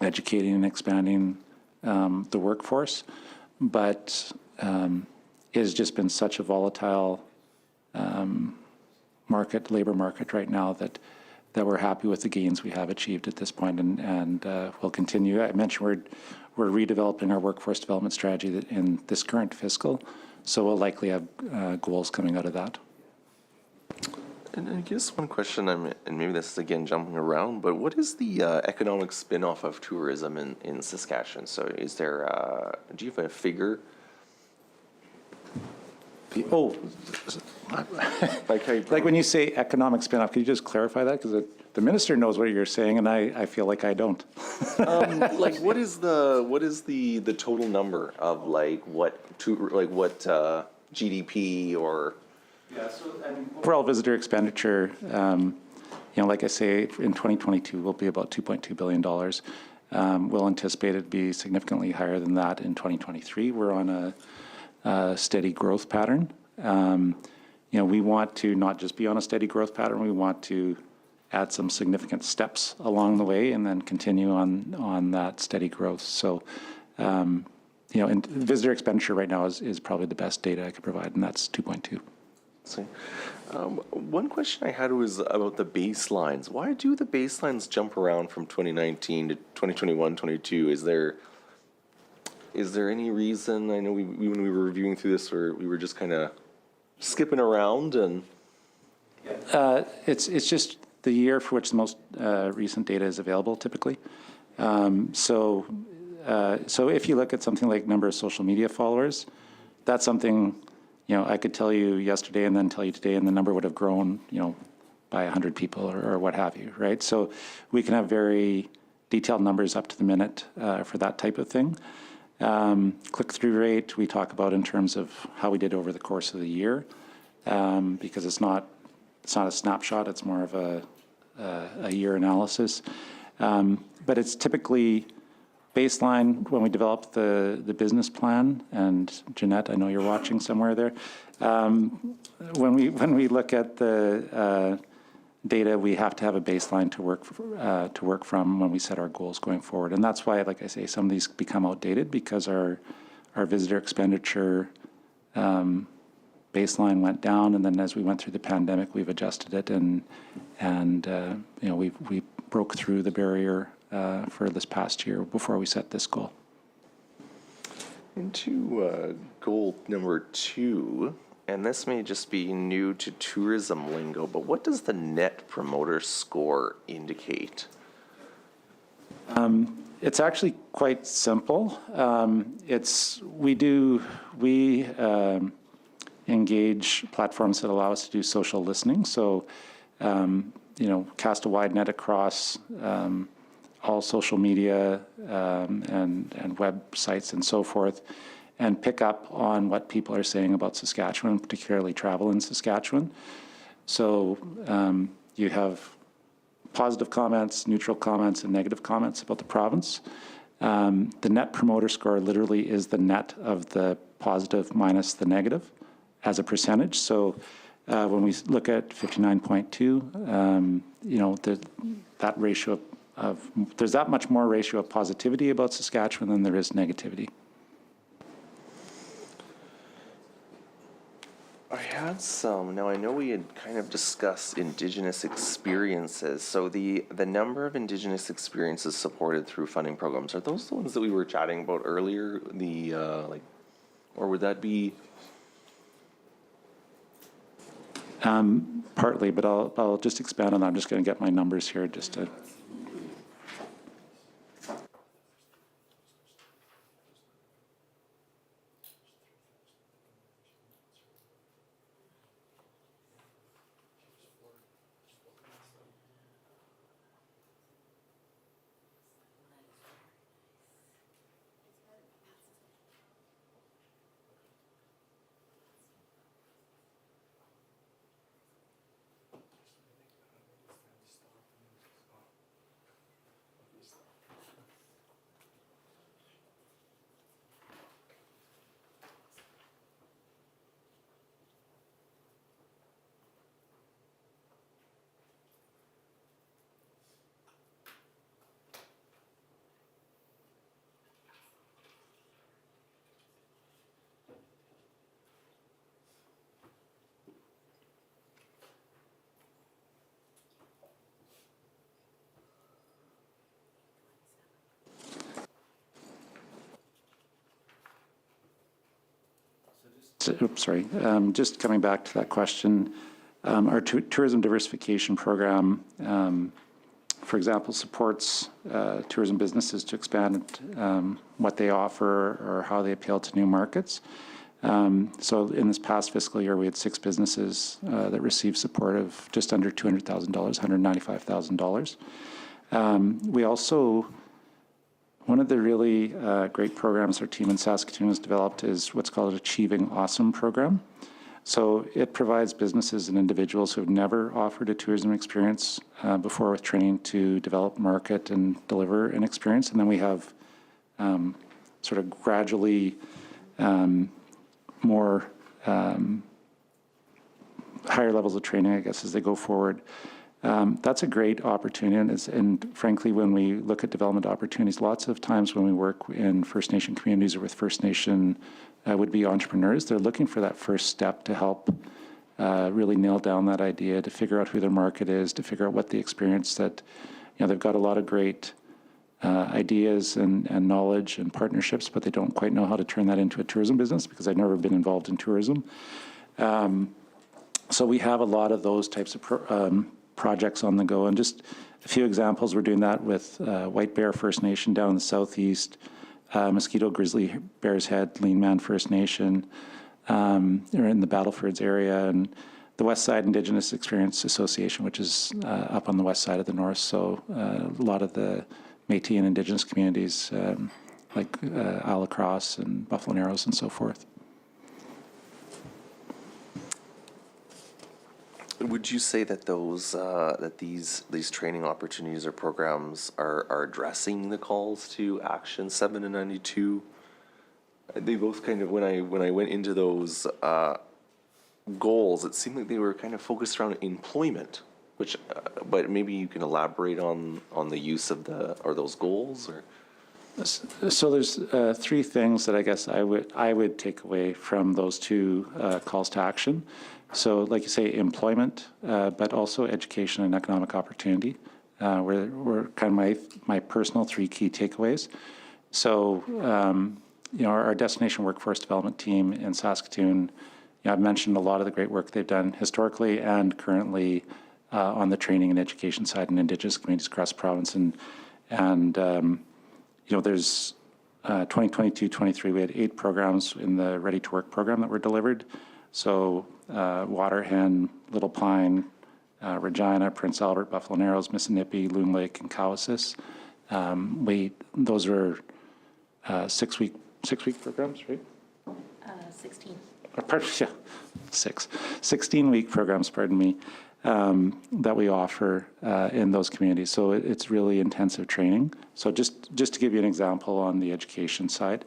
educating and expanding the workforce, but it has just been such a volatile labor market right now that we're happy with the gains we have achieved at this point, and we'll continue. I mentioned we're redeveloping our workforce development strategy in this current fiscal, so we'll likely have goals coming out of that. And I guess one question, and maybe this is again jumping around, but what is the economic spin-off of tourism in Saskatchewan? So is there, do you have a figure? Oh, Like when you say economic spin-off, can you just clarify that? Because the minister knows what you're saying, and I feel like I don't. like what is the total number of what GDP or? Yeah, so overall visitor expenditure, like I say, in 2022 will be about $2.2 billion. We'll anticipate it to be significantly higher than that in 2023. We're on a steady growth pattern. We want to not just be on a steady growth pattern, we want to add some significant steps along the way and then continue on that steady growth. So, and visitor expenditure right now is probably the best data I could provide, and that's 2.2. See. One question I had was about the baselines. Why do the baselines jump around from 2019 to 2021, 22? Is there any reason? I know when we were reviewing through this, we were just kind of skipping around and. It's just the year for which the most recent data is available, typically. So if you look at something like number of social media followers, that's something. I could tell you yesterday and then tell you today, and the number would have grown, by 100 people or what have you, right? So we can have very detailed numbers up to the minute for that type of thing. Click-through rate, we talk about in terms of how we did over the course of the year, because it's not a snapshot, it's more of a year analysis. But it's typically baseline when we develop the business plan, and Jeanette, I know you're watching somewhere there. When we look at the data, we have to have a baseline to work from when we set our goals going forward, and that's why, like I say, some of these become outdated because our visitor expenditure baseline went down, and then as we went through the pandemic, we've adjusted it, and we broke through the barrier for this past year before we set this goal. Into goal number 2, and this may just be new to tourism lingo, but what does the Net Promoter Score indicate? It's actually quite simple. We engage platforms that allow us to do social listening. So, cast a wide net across all social media and websites and so forth, and pick up on what people are saying about Saskatchewan, particularly travel in Saskatchewan. So you have positive comments, neutral comments, and negative comments about the province. The Net Promoter Score literally is the net of the positive minus the negative as a percentage. So when we look at 59.2, that ratio there's that much more ratio of positivity about Saskatchewan than there is negativity. I had some. Now, I know we had kind of discussed Indigenous experiences. So the number of Indigenous experiences supported through funding programs, are those the ones that we were chatting about earlier? Or would that be? Partly, but I'll just expand on that. I'm just going to get my numbers here just to. Just coming back to that question, our tourism diversification program, for example, supports tourism businesses to expand what they offer or how they appeal to new markets. So in this past fiscal year, we had 6 businesses that received support of just under $200,000, $195,000. We also, one of the really great programs our team in Saskatoon has developed is what's called Achieving Awesome program. So it provides businesses and individuals who have never offered a tourism experience before with training to develop, market, and deliver an experience. And then we have sort of gradually more higher levels of training, I guess, as they go forward. That's a great opportunity, and frankly, when we look at development opportunities, lots of times when we work in First Nation communities or with First Nation would-be entrepreneurs, they're looking for that first step to help really nail down that idea, to figure out who their market is, to figure out what the experience that, they've got a lot of great ideas and knowledge and partnerships, but they don't quite know how to turn that into a tourism business because they've never been involved in tourism. So we have a lot of those types of projects on the go, and just a few examples. We're doing that with White Bear First Nation down in the southeast, Mosquito Grizzly Bear's Head Lean Man First Nation, or in the Battlefords area, and the West Side Indigenous Experience Association, which is up on the west side of the north. So a lot of the Métis and Indigenous communities like Isle La Crosse and Buffalo Narrows and so forth. Would you say that those these training opportunities or programs are addressing the calls to Action 7 and 92? They both kind of, when I went into those goals, it seemed like they were kind of focused around employment, which but maybe you can elaborate on the use of those goals, or. So there's 3 things that I guess I would take away from those 2 calls to action. So, like you say, employment, but also education and economic opportunity were kind of my personal 3 key takeaways. So, our destination workforce development team in Saskatoon, I've mentioned a lot of the great work they've done historically and currently on the training and education side in Indigenous communities across the province, and there's 2022-23, we had 8 programs in the Ready to Work program that were delivered. So Waterhen, Little Pine, Regina, Prince Albert, Buffalo Narrows, Mississippi, Loon Lake, and Cowessess. Those are 6-week programs, right? 16. Pardon, yeah, 16-week programs, pardon me, that we offer in those communities. So it's really intensive training. So just to give you an example on the education side,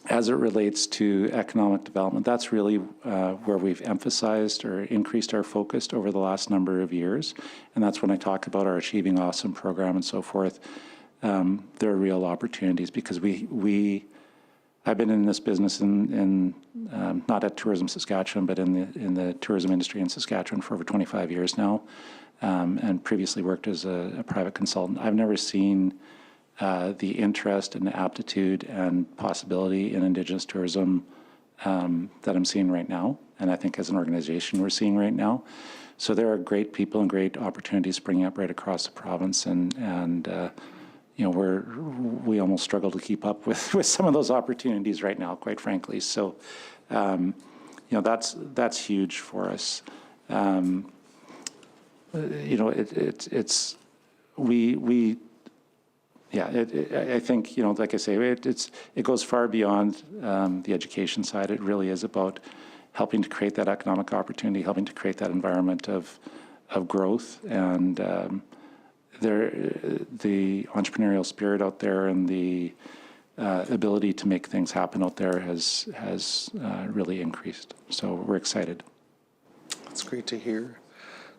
as it relates to economic development, that's really where we've emphasized or increased our focus over the last number of years. And that's when I talk about our Achieving Awesome program and so forth. There are real opportunities because I've been in this business in not at Tourism Saskatchewan, but in the tourism industry in Saskatchewan for over 25 years now, and previously worked as a private consultant. I've never seen the interest and aptitude and possibility in Indigenous tourism that I'm seeing right now, and I think as an organization we're seeing right now. So there are great people and great opportunities springing up right across the province, and we almost struggle to keep up with some of those opportunities right now, quite frankly. So that's huge for us. I think, like I say, it goes far beyond the education side. It really is about helping to create that economic opportunity, helping to create that environment of growth, and the entrepreneurial spirit out there and the ability to make things happen out there has really increased. So we're excited. That's great to hear.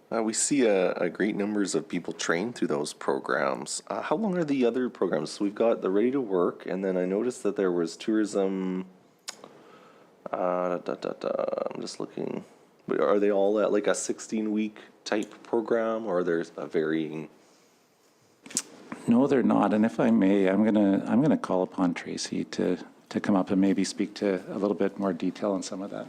We see a great numbers of people trained through those programs. How long are the other programs? So we've got the Ready to Work, and then I noticed that there was tourism. I'm just looking. Are they all at like a 16-week type program, or there's a varying? No, they're not. And if I may, I'm gonna call upon Tracy to to come up and maybe speak to a little bit more detail on some of that.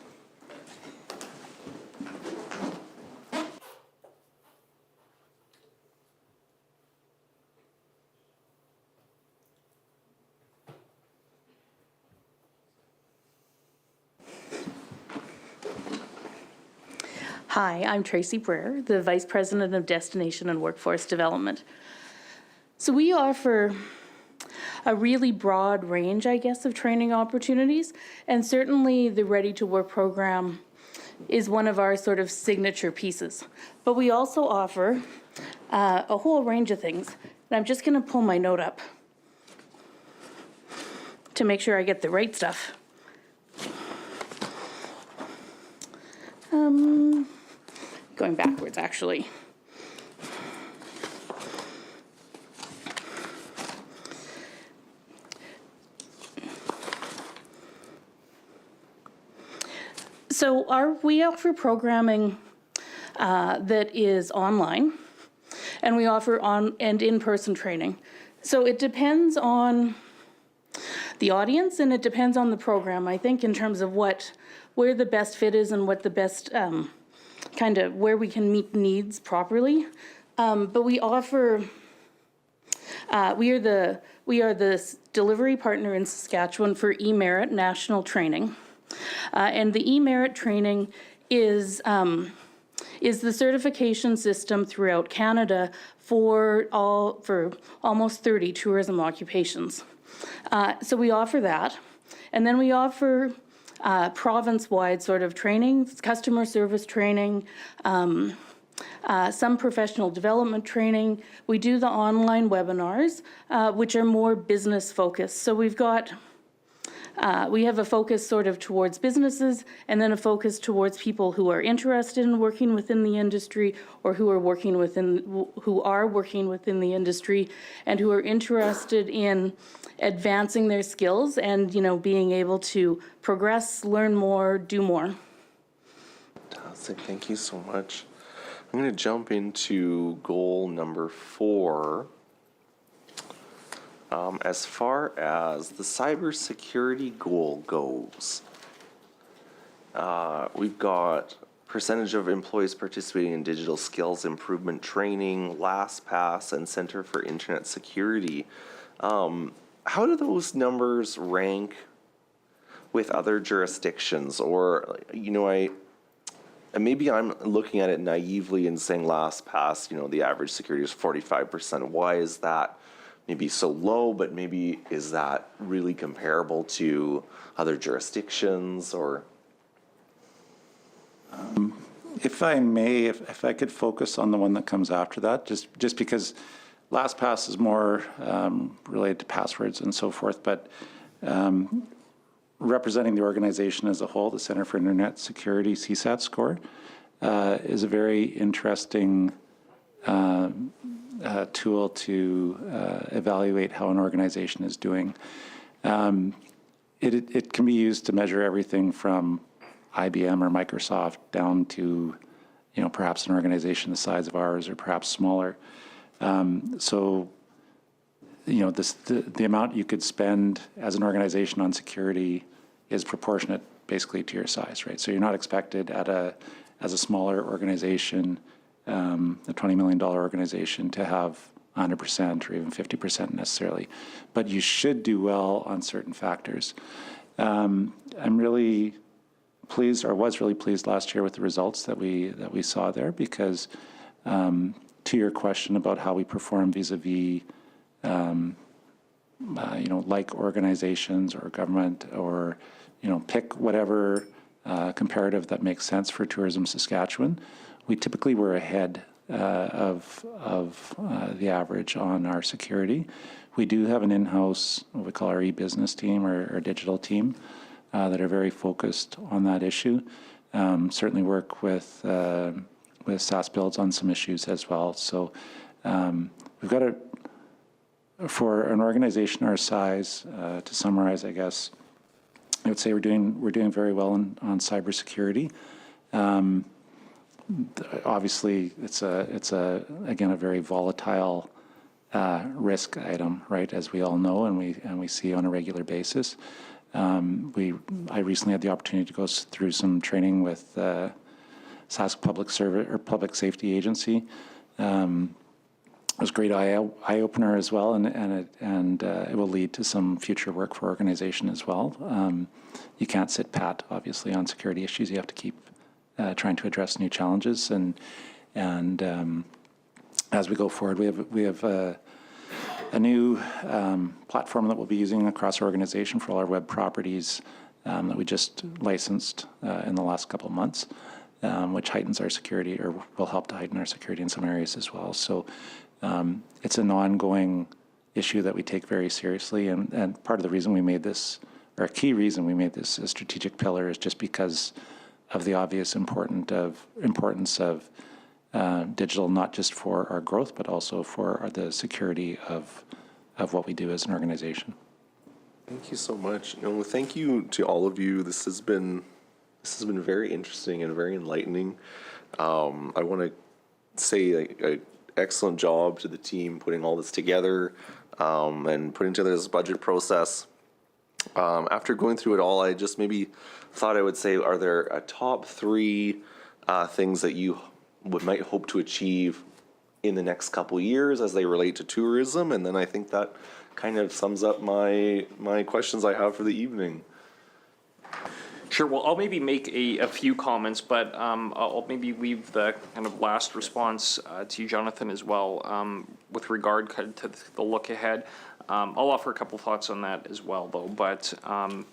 Hi, I'm Tracy Brer, the Vice President of Destination and Workforce Development. So we offer a really broad range, I guess, of training opportunities, and certainly the Ready to Work program is one of our sort of signature pieces. But we also offer a whole range of things, and I'm just going to pull my note up to make sure I get the right stuff. Going backwards, actually. So we offer programming that is online, and we offer on and in-person training. So it depends on the audience, and it depends on the program, I think, in terms of where the best fit is and what the best kind of where we can meet needs properly. But we offer, we are the delivery partner in Saskatchewan for eMerit National Training. And the eMerit training is the certification system throughout Canada for almost 30 tourism occupations. So we offer that. And then we offer province-wide sort of training, customer service training, some professional development training. We do the online webinars, which are more business focused. So we have a focus sort of towards businesses, and then a focus towards people who are interested in working within the industry, or who are working within the industry, and who are interested in advancing their skills and, being able to progress, learn more, do more. Fantastic. Thank you so much. I'm going to jump into goal number 4. As far as the cybersecurity goal goes, we've got percentage of employees participating in digital skills improvement training, LastPass, and Center for Internet Security. How do those numbers rank with other jurisdictions? Or, maybe I'm looking at it naively and saying LastPass, the average security is 45%. Why is that maybe so low, but maybe is that really comparable to other jurisdictions? Or If I may, if I could focus on the one that comes after that, just because LastPass is more related to passwords and so forth, but representing the organization as a whole, the Center for Internet Security CSAT score is a very interesting tool to evaluate how an organization is doing. It can be used to measure everything from IBM or Microsoft down to, perhaps an organization the size of ours or perhaps smaller. So, the amount you could spend as an organization on security is proportionate basically to your size, right? So you're not expected as a smaller organization, a $20 million organization, to have 100% or even 50% necessarily, but you should do well on certain factors. I'm really pleased, or was really pleased last year with the results that we saw there, because to your question about how we perform vis-a-vis, like organizations or government, or pick whatever comparative that makes sense for Tourism Saskatchewan, we typically were ahead of the average on our security. We do have an in-house, what we call our e-business team or digital team, that are very focused on that issue. Certainly work with SAS Builds on some issues as well. So we've got for an organization our size, to summarize, I guess, I would say we're doing very well on cybersecurity. Obviously, it's again a very volatile risk item, right? As we all know, and we see on a regular basis. I recently had the opportunity to go through some training with Sask Public Safety Agency. It was a great eye opener as well, and it will lead to some future work for organization as well. You can't sit pat, obviously, on security issues. You have to keep trying to address new challenges, and as we go forward, we have a new platform that we'll be using across our organization for all our web properties that we just licensed in the last couple of months, which heightens our security, or will help to heighten our security in some areas as well. So it's an ongoing issue that we take very seriously, and part of the reason we made this, or a key reason we made this a strategic pillar, is just because of the obvious importance of digital, not just for our growth, but also for the security of what we do as an organization. Thank you so much. No, thank you to all of you. This has been very interesting and very enlightening. I want to say an excellent job to the team putting all this together and putting together this budget process. After going through it all, I just maybe thought I would say, are there a top 3 things that you might hope to achieve in the next couple years as they relate to tourism? And then I think that kind of sums up my questions I have for the evening. Sure. Well, I'll maybe make a few comments, but I'll maybe leave the kind of last response to you, Jonathan, as well, with regard to the look ahead. I'll offer a couple thoughts on that as well, though. But,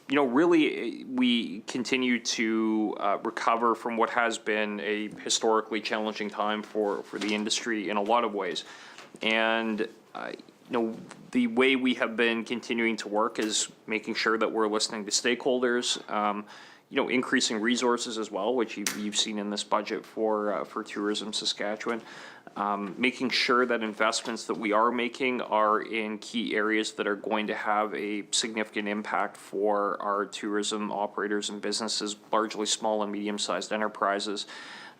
really, we continue to recover from what has been a historically challenging time for the industry in a lot of ways. And, the way we have been continuing to work is making sure that we're listening to stakeholders, increasing resources as well, which you've seen in this budget for Tourism Saskatchewan, making sure that investments that we are making are in key areas that are going to have a significant impact for our tourism operators and businesses, largely small and medium-sized enterprises.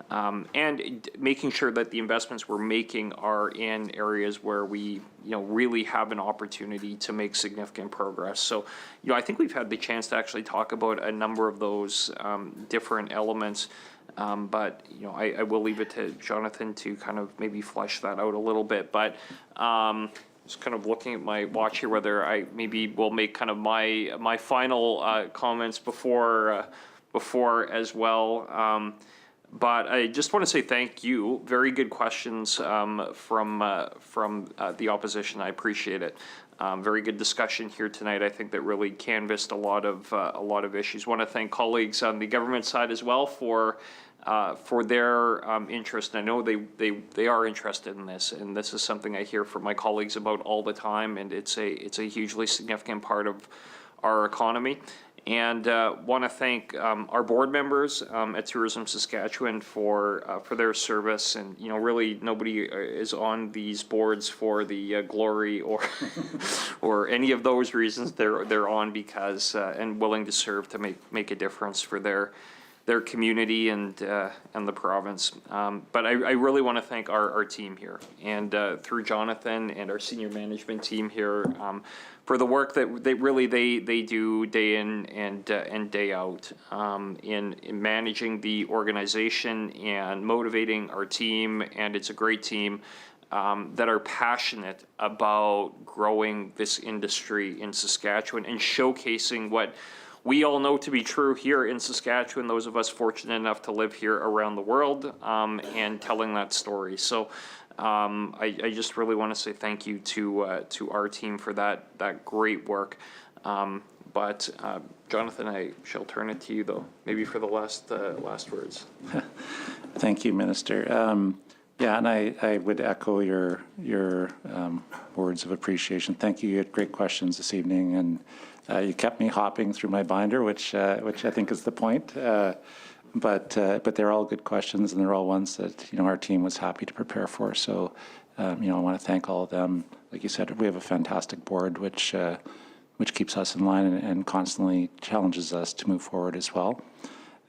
And making sure that the investments we're making are in areas where we, really have an opportunity to make significant progress. So, I think we've had the chance to actually talk about a number of those different elements. But, I will leave it to Jonathan to kind of maybe flesh that out a little bit. But just kind of looking at my watch here, whether I maybe will make kind of my final comments before as well. But I just want to say thank you. Very good questions from the opposition. I appreciate it. Very good discussion here tonight. I think that really canvassed a lot of issues. Want to thank colleagues on the government side as well for their interest. I know they are interested in this, and this is something I hear from my colleagues about all the time. And it's a hugely significant part of our economy. And want to thank our board members at Tourism Saskatchewan for their service. And really nobody is on these boards for the glory or or any of those reasons. They're on because and willing to serve to make a difference for their community and the province. But I really want to thank our team here, and through Jonathan and our senior management team here, for the work that they do day in and day out in managing the organization and motivating our team. And it's a great team that are passionate about growing this industry in Saskatchewan and showcasing what we all know to be true here in Saskatchewan, those of us fortunate enough to live here around the world, and telling that story. So I just really want to say thank you to our team for that great work. But Jonathan, I shall turn it to you, though, maybe for the last words. Thank you, Minister. Yeah, and I would echo your words of appreciation. Thank you. You had great questions this evening, and you kept me hopping through my binder, which I think is the point. But they're all good questions, and they're all ones that our team was happy to prepare for. So I want to thank all of them. Like you said, we have a fantastic board, which keeps us in line and constantly challenges us to move forward as well.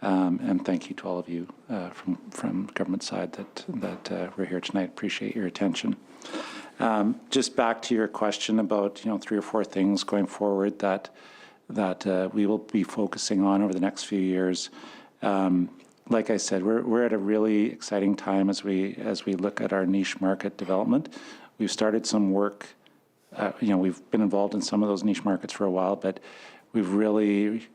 And thank you to all of you from government side that we're here tonight. Appreciate your attention. Just back to your question about 3 or 4 things going forward that that we will be focusing on over the next few years. Like I said, we're at a really exciting time as we look at our niche market development. We've started some work. We've been involved in some of those niche markets for a while, but we've really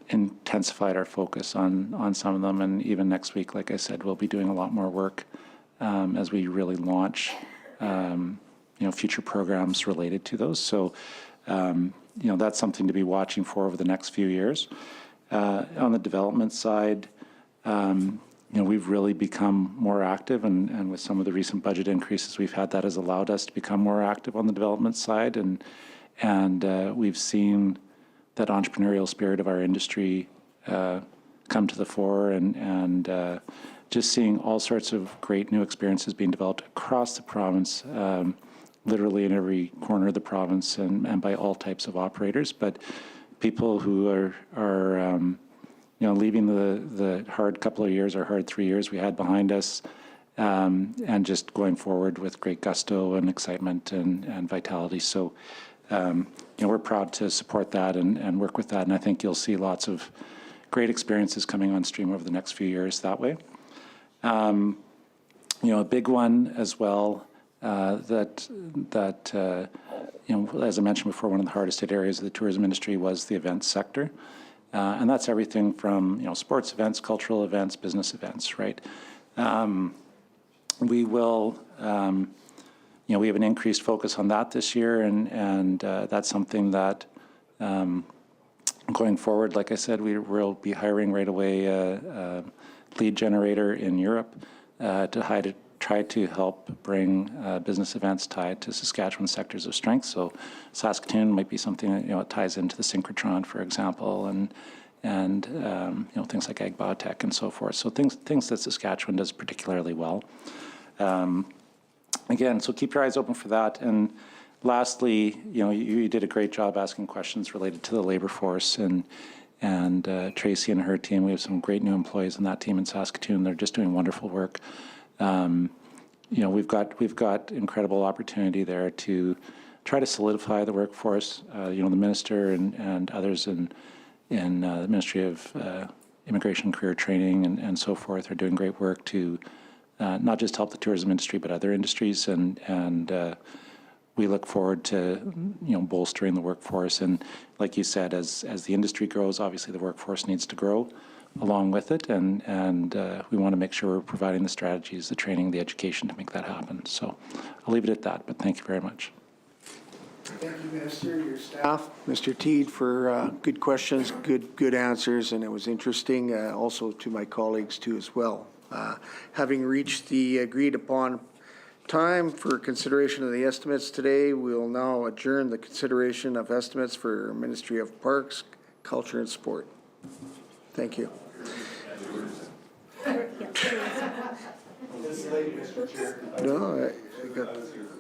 intensified our focus on some of them. And even next week, like I said, we'll be doing a lot more work as we really launch future programs related to those. So that's something to be watching for over the next few years. On the development side, we've really become more active, and with some of the recent budget increases we've had, that has allowed us to become more active on the development side, and we've seen that entrepreneurial spirit of our industry come to the fore, and just seeing all sorts of great new experiences being developed across the province, literally in every corner of the province, and by all types of operators. But people who are leaving the hard couple of years or hard 3 years we had behind us, and just going forward with great gusto and excitement and vitality. So, we're proud to support that and work with that. And I think you'll see lots of great experiences coming on stream over the next few years that way. A big one as well, that as I mentioned before, one of the hardest hit areas of the tourism industry was the events sector. And that's everything from, sports events, cultural events, business events, right? We will, we have an increased focus on that this year, and that's something that going forward, like I said, we'll be hiring right away a lead generator in Europe to try to help bring business events tied to Saskatchewan sectors of strength. So Saskatoon might be something that ties into the synchrotron, for example, and things like ag biotech and so forth. So things that Saskatchewan does particularly well. Again, so keep your eyes open for that. And lastly, you did a great job asking questions related to the labor force, and Tracy and her team. We have some great new employees in that team in Saskatoon. They're just doing wonderful work. We've got incredible opportunity there to try to solidify the workforce. The minister and others in the Ministry of Immigration and Career Training and so forth are doing great work to not just help the tourism industry but other industries, and we look forward to bolstering the workforce. And like you said, as the industry grows, obviously the workforce needs to grow along with it, and we want to make sure we're providing the strategies, the training, the education to make that happen. So I'll leave it at that, but thank you very much. Thank you, Minister, your staff, Mr. Teed, for good questions, good answers, and it was interesting. Also to my colleagues too as well. Having reached the agreed upon time for consideration of the estimates today, we will now adjourn the consideration of estimates for Ministry of Parks, Culture and Sport. Thank you. No,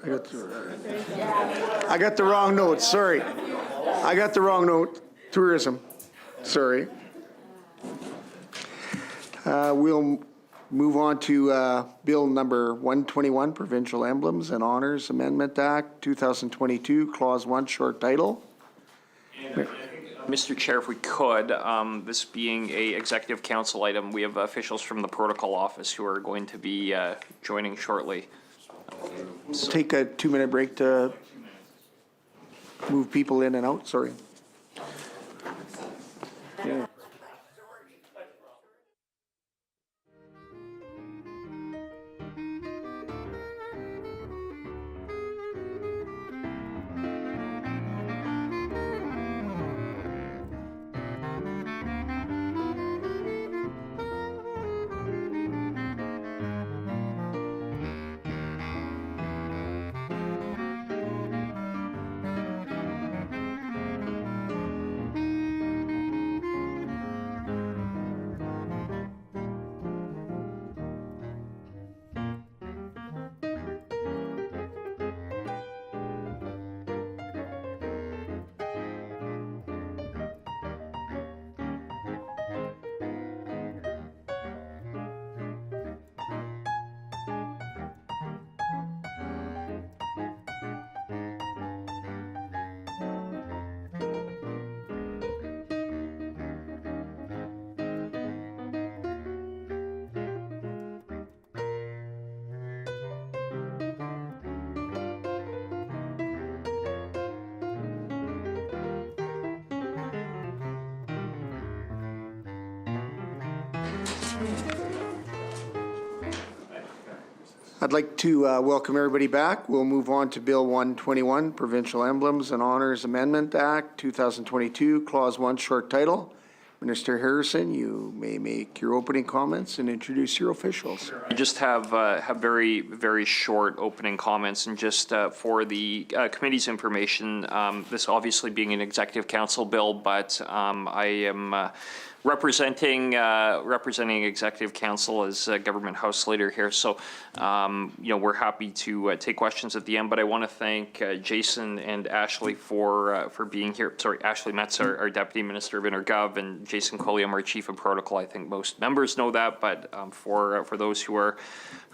I got the wrong note. Sorry, I got the wrong note. Tourism. Sorry. We'll move on to Bill number 121, Provincial Emblems and Honors Amendment Act, 2022, Clause 1, short title. Mr. Chair, if we could, this being a executive council item, we have officials from the protocol office who are going to be joining shortly. Take a 2-minute break to move people in and out. Sorry. Yeah. I'd like to welcome everybody back. We'll move on to Bill 121, Provincial Emblems and Honors Amendment Act 2022, Clause 1, short title. Minister Harrison, you may make your opening comments and introduce your officials. I just have very, very short opening comments, and just for the committee's information, this obviously being an executive council bill, but I am representing executive council as government house leader here. So, we're happy to take questions at the end, but I want to thank Jason and Ashley for being here. Sorry, Ashley Metz, our Deputy Minister of InterGov, and Jason Colliam, our Chief of Protocol. I think most members know that, but for those who are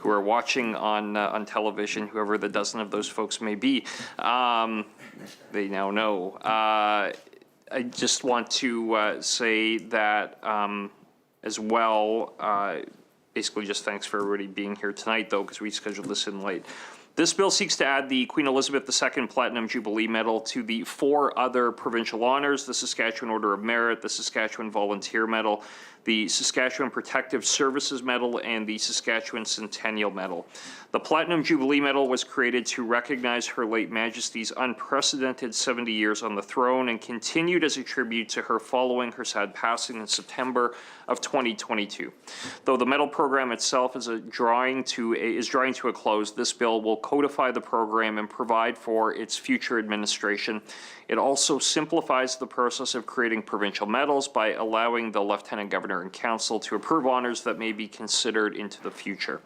watching on television, whoever the dozen of those folks may be, they now know. I just want to say that as well, basically just thanks for everybody being here tonight, though, because we scheduled this in late. This bill seeks to add the Queen Elizabeth II Platinum Jubilee Medal to the 4 other provincial honors: the Saskatchewan Order of Merit, the Saskatchewan Volunteer Medal, the Saskatchewan Protective Services Medal, and the Saskatchewan Centennial Medal. The Platinum Jubilee Medal was created to recognize Her late Majesty's unprecedented 70 years on the throne, and continued as a tribute to her following her sad passing in September of 2022. Though the medal program itself is drawing to a close, this bill will codify the program and provide for its future administration. It also simplifies the process of creating provincial medals by allowing the Lieutenant Governor and Council to approve honors that may be considered into the future.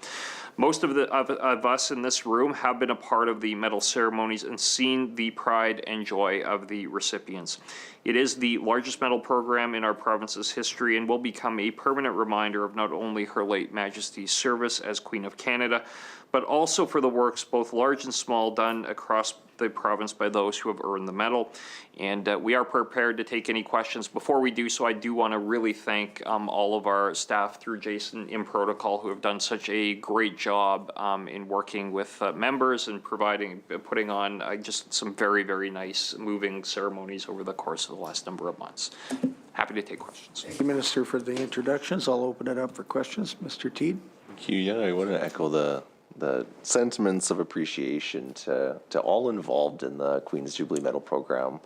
Most of us in this room have been a part of the medal ceremonies and seen the pride and joy of the recipients. It is the largest medal program in our province's history and will become a permanent reminder of not only Her late Majesty's service as Queen of Canada, but also for the works, both large and small, done across the province by those who have earned the medal. And we are prepared to take any questions. Before we do so, I do want to really thank all of our staff through Jason in Protocol, who have done such a great job in working with members and putting on just some very, very nice moving ceremonies over the course of the last number of months. Happy to take questions. Thank you, Minister, for the introductions. I'll open it up for questions. Mr. Teed. Thank you. Yeah, I want to echo the sentiments of appreciation to all involved in the Queen's Jubilee Medal program.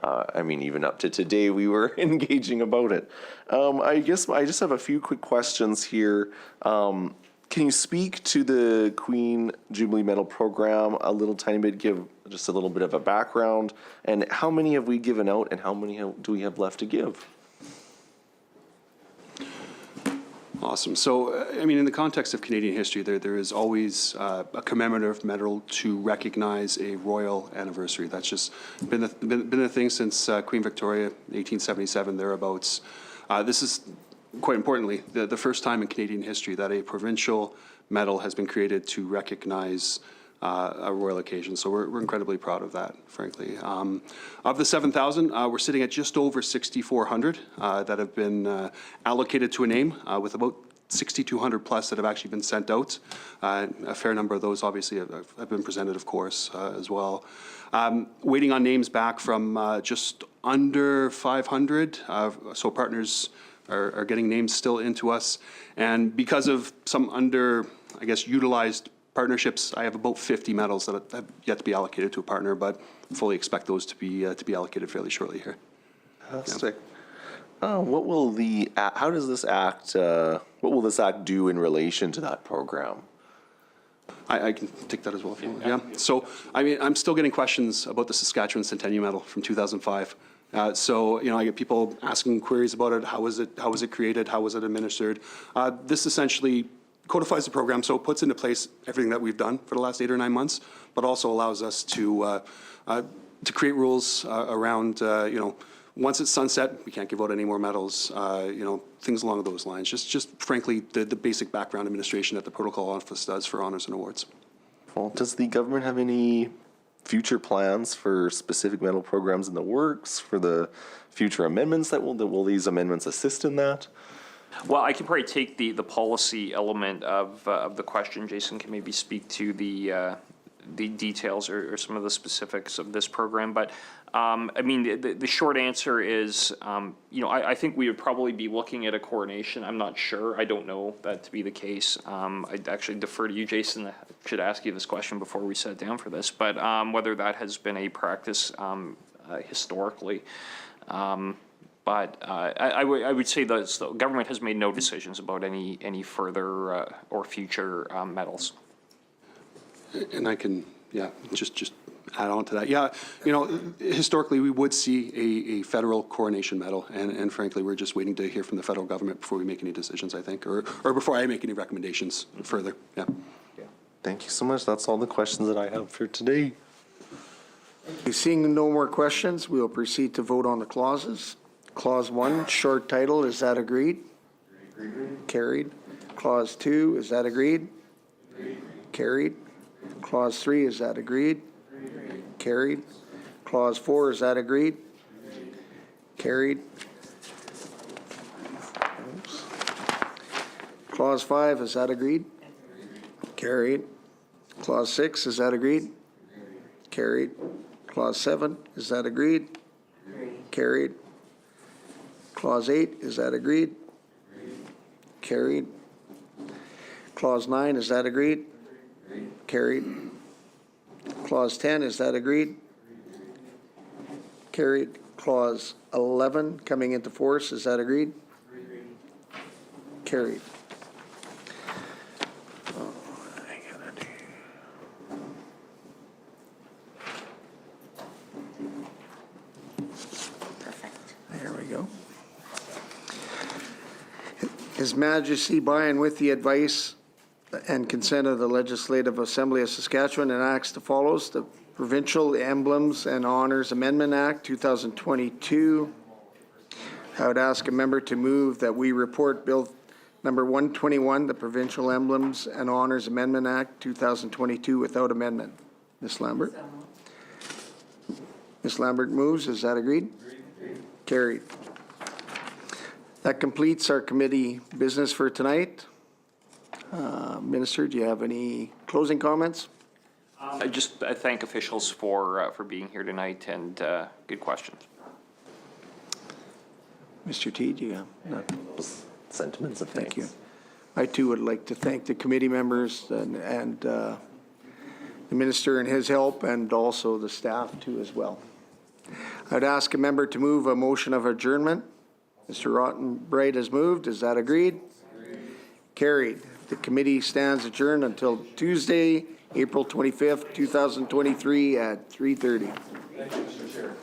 I mean, even up to today, we were engaging about it. I guess I just have a few quick questions here. Can you speak to the Queen Jubilee Medal program a little tiny bit, give just a little bit of a background, and how many have we given out and how many do we have left to give? Awesome. So, I mean, in the context of Canadian history, there is always a commemorative medal to recognize a royal anniversary. That's just been the thing since Queen Victoria, 1877, thereabouts. This is, quite importantly, the first time in Canadian history that a provincial medal has been created to recognize a royal occasion. So we're incredibly proud of that, frankly. Of the 7,000, we're sitting at just over 6,400 that have been allocated to a name, with about 6,200 plus that have actually been sent out. A fair number of those obviously have been presented, of course, as well. Waiting on names back from just under 500, so partners are getting names still into us. And because of some utilized partnerships, I have about 50 medals that have yet to be allocated to a partner, but fully expect those to be allocated fairly shortly here. Fantastic. What will how does this act, what will this act do in relation to that program? I can take that as well if you want. Yeah. So, I mean, I'm still getting questions about the Saskatchewan Centennial Medal from 2005. So, I get people asking queries about it. How was it created? How was it administered? This essentially codifies the program, so it puts into place everything that we've done for the last 8 or 9 months, but also allows us to create rules around, once it's sunset, we can't give out any more medals, things along those lines. Just frankly, the basic background administration that the Protocol Office does for honors and awards. Well, does the government have any future plans for specific medal programs in the works, for the future amendments will these amendments assist in that? Well, I can probably take the policy element of the question. Jason can maybe speak to the details or some of the specifics of this program, but I mean, the short answer is, you know, I think we would probably be looking at a coordination. I'm not sure. I don't know that to be the case. I'd actually defer to you, Jason. I should ask you this question before we sat down for this, but whether that has been a practice historically. But I would say that the government has made no decisions about any further or future medals. And I can, yeah, just add on to that. Yeah, you know, historically, we would see a federal coronation medal, and frankly, we're just waiting to hear from the federal government before we make any decisions, I think, or before I make any recommendations further, yeah. Thank you so much. That's all the questions that I have for today. Seeing no more questions, we will proceed to vote on the clauses. Clause 1, short title, is that agreed? Carried. Clause 2, is that agreed? Carried. Clause 3, is that agreed? Carried. Clause 4, is that agreed? Carried. Clause 5, is that agreed? Carried. Clause 6, is that agreed? Carried. Clause 7, is that agreed? Carried. Clause 8, is that agreed? Carried. Clause 9, is that agreed? Carried. Clause 10, is that agreed? Carried. Clause 11, coming into force, is that agreed? Carried. There we go. His Majesty, by and with the advice and consent of the Legislative Assembly of Saskatchewan, enacts the follows: the Provincial Emblems and Honours Amendment Act 2022. I would ask a member to move that we report Bill number 121, the Provincial Emblems and Honours Amendment Act 2022 without amendment. Ms. Lambert? Ms. Lambert moves. Is that agreed? Carried. That completes our committee business for tonight. Minister, do you have any closing comments? I just thank officials for being here tonight and good questions. Mr. T, do you have? No. Sentiments of Thank you. thanks. I too would like to thank the committee members and the minister and his help, and also the staff too as well. I'd ask a member to move a motion of adjournment. Mr. Rottenbright has moved. Is that agreed? Carried. The committee stands adjourned until Tuesday, April 25th, 2023 at 3:30. Thank you, Mr. Chair.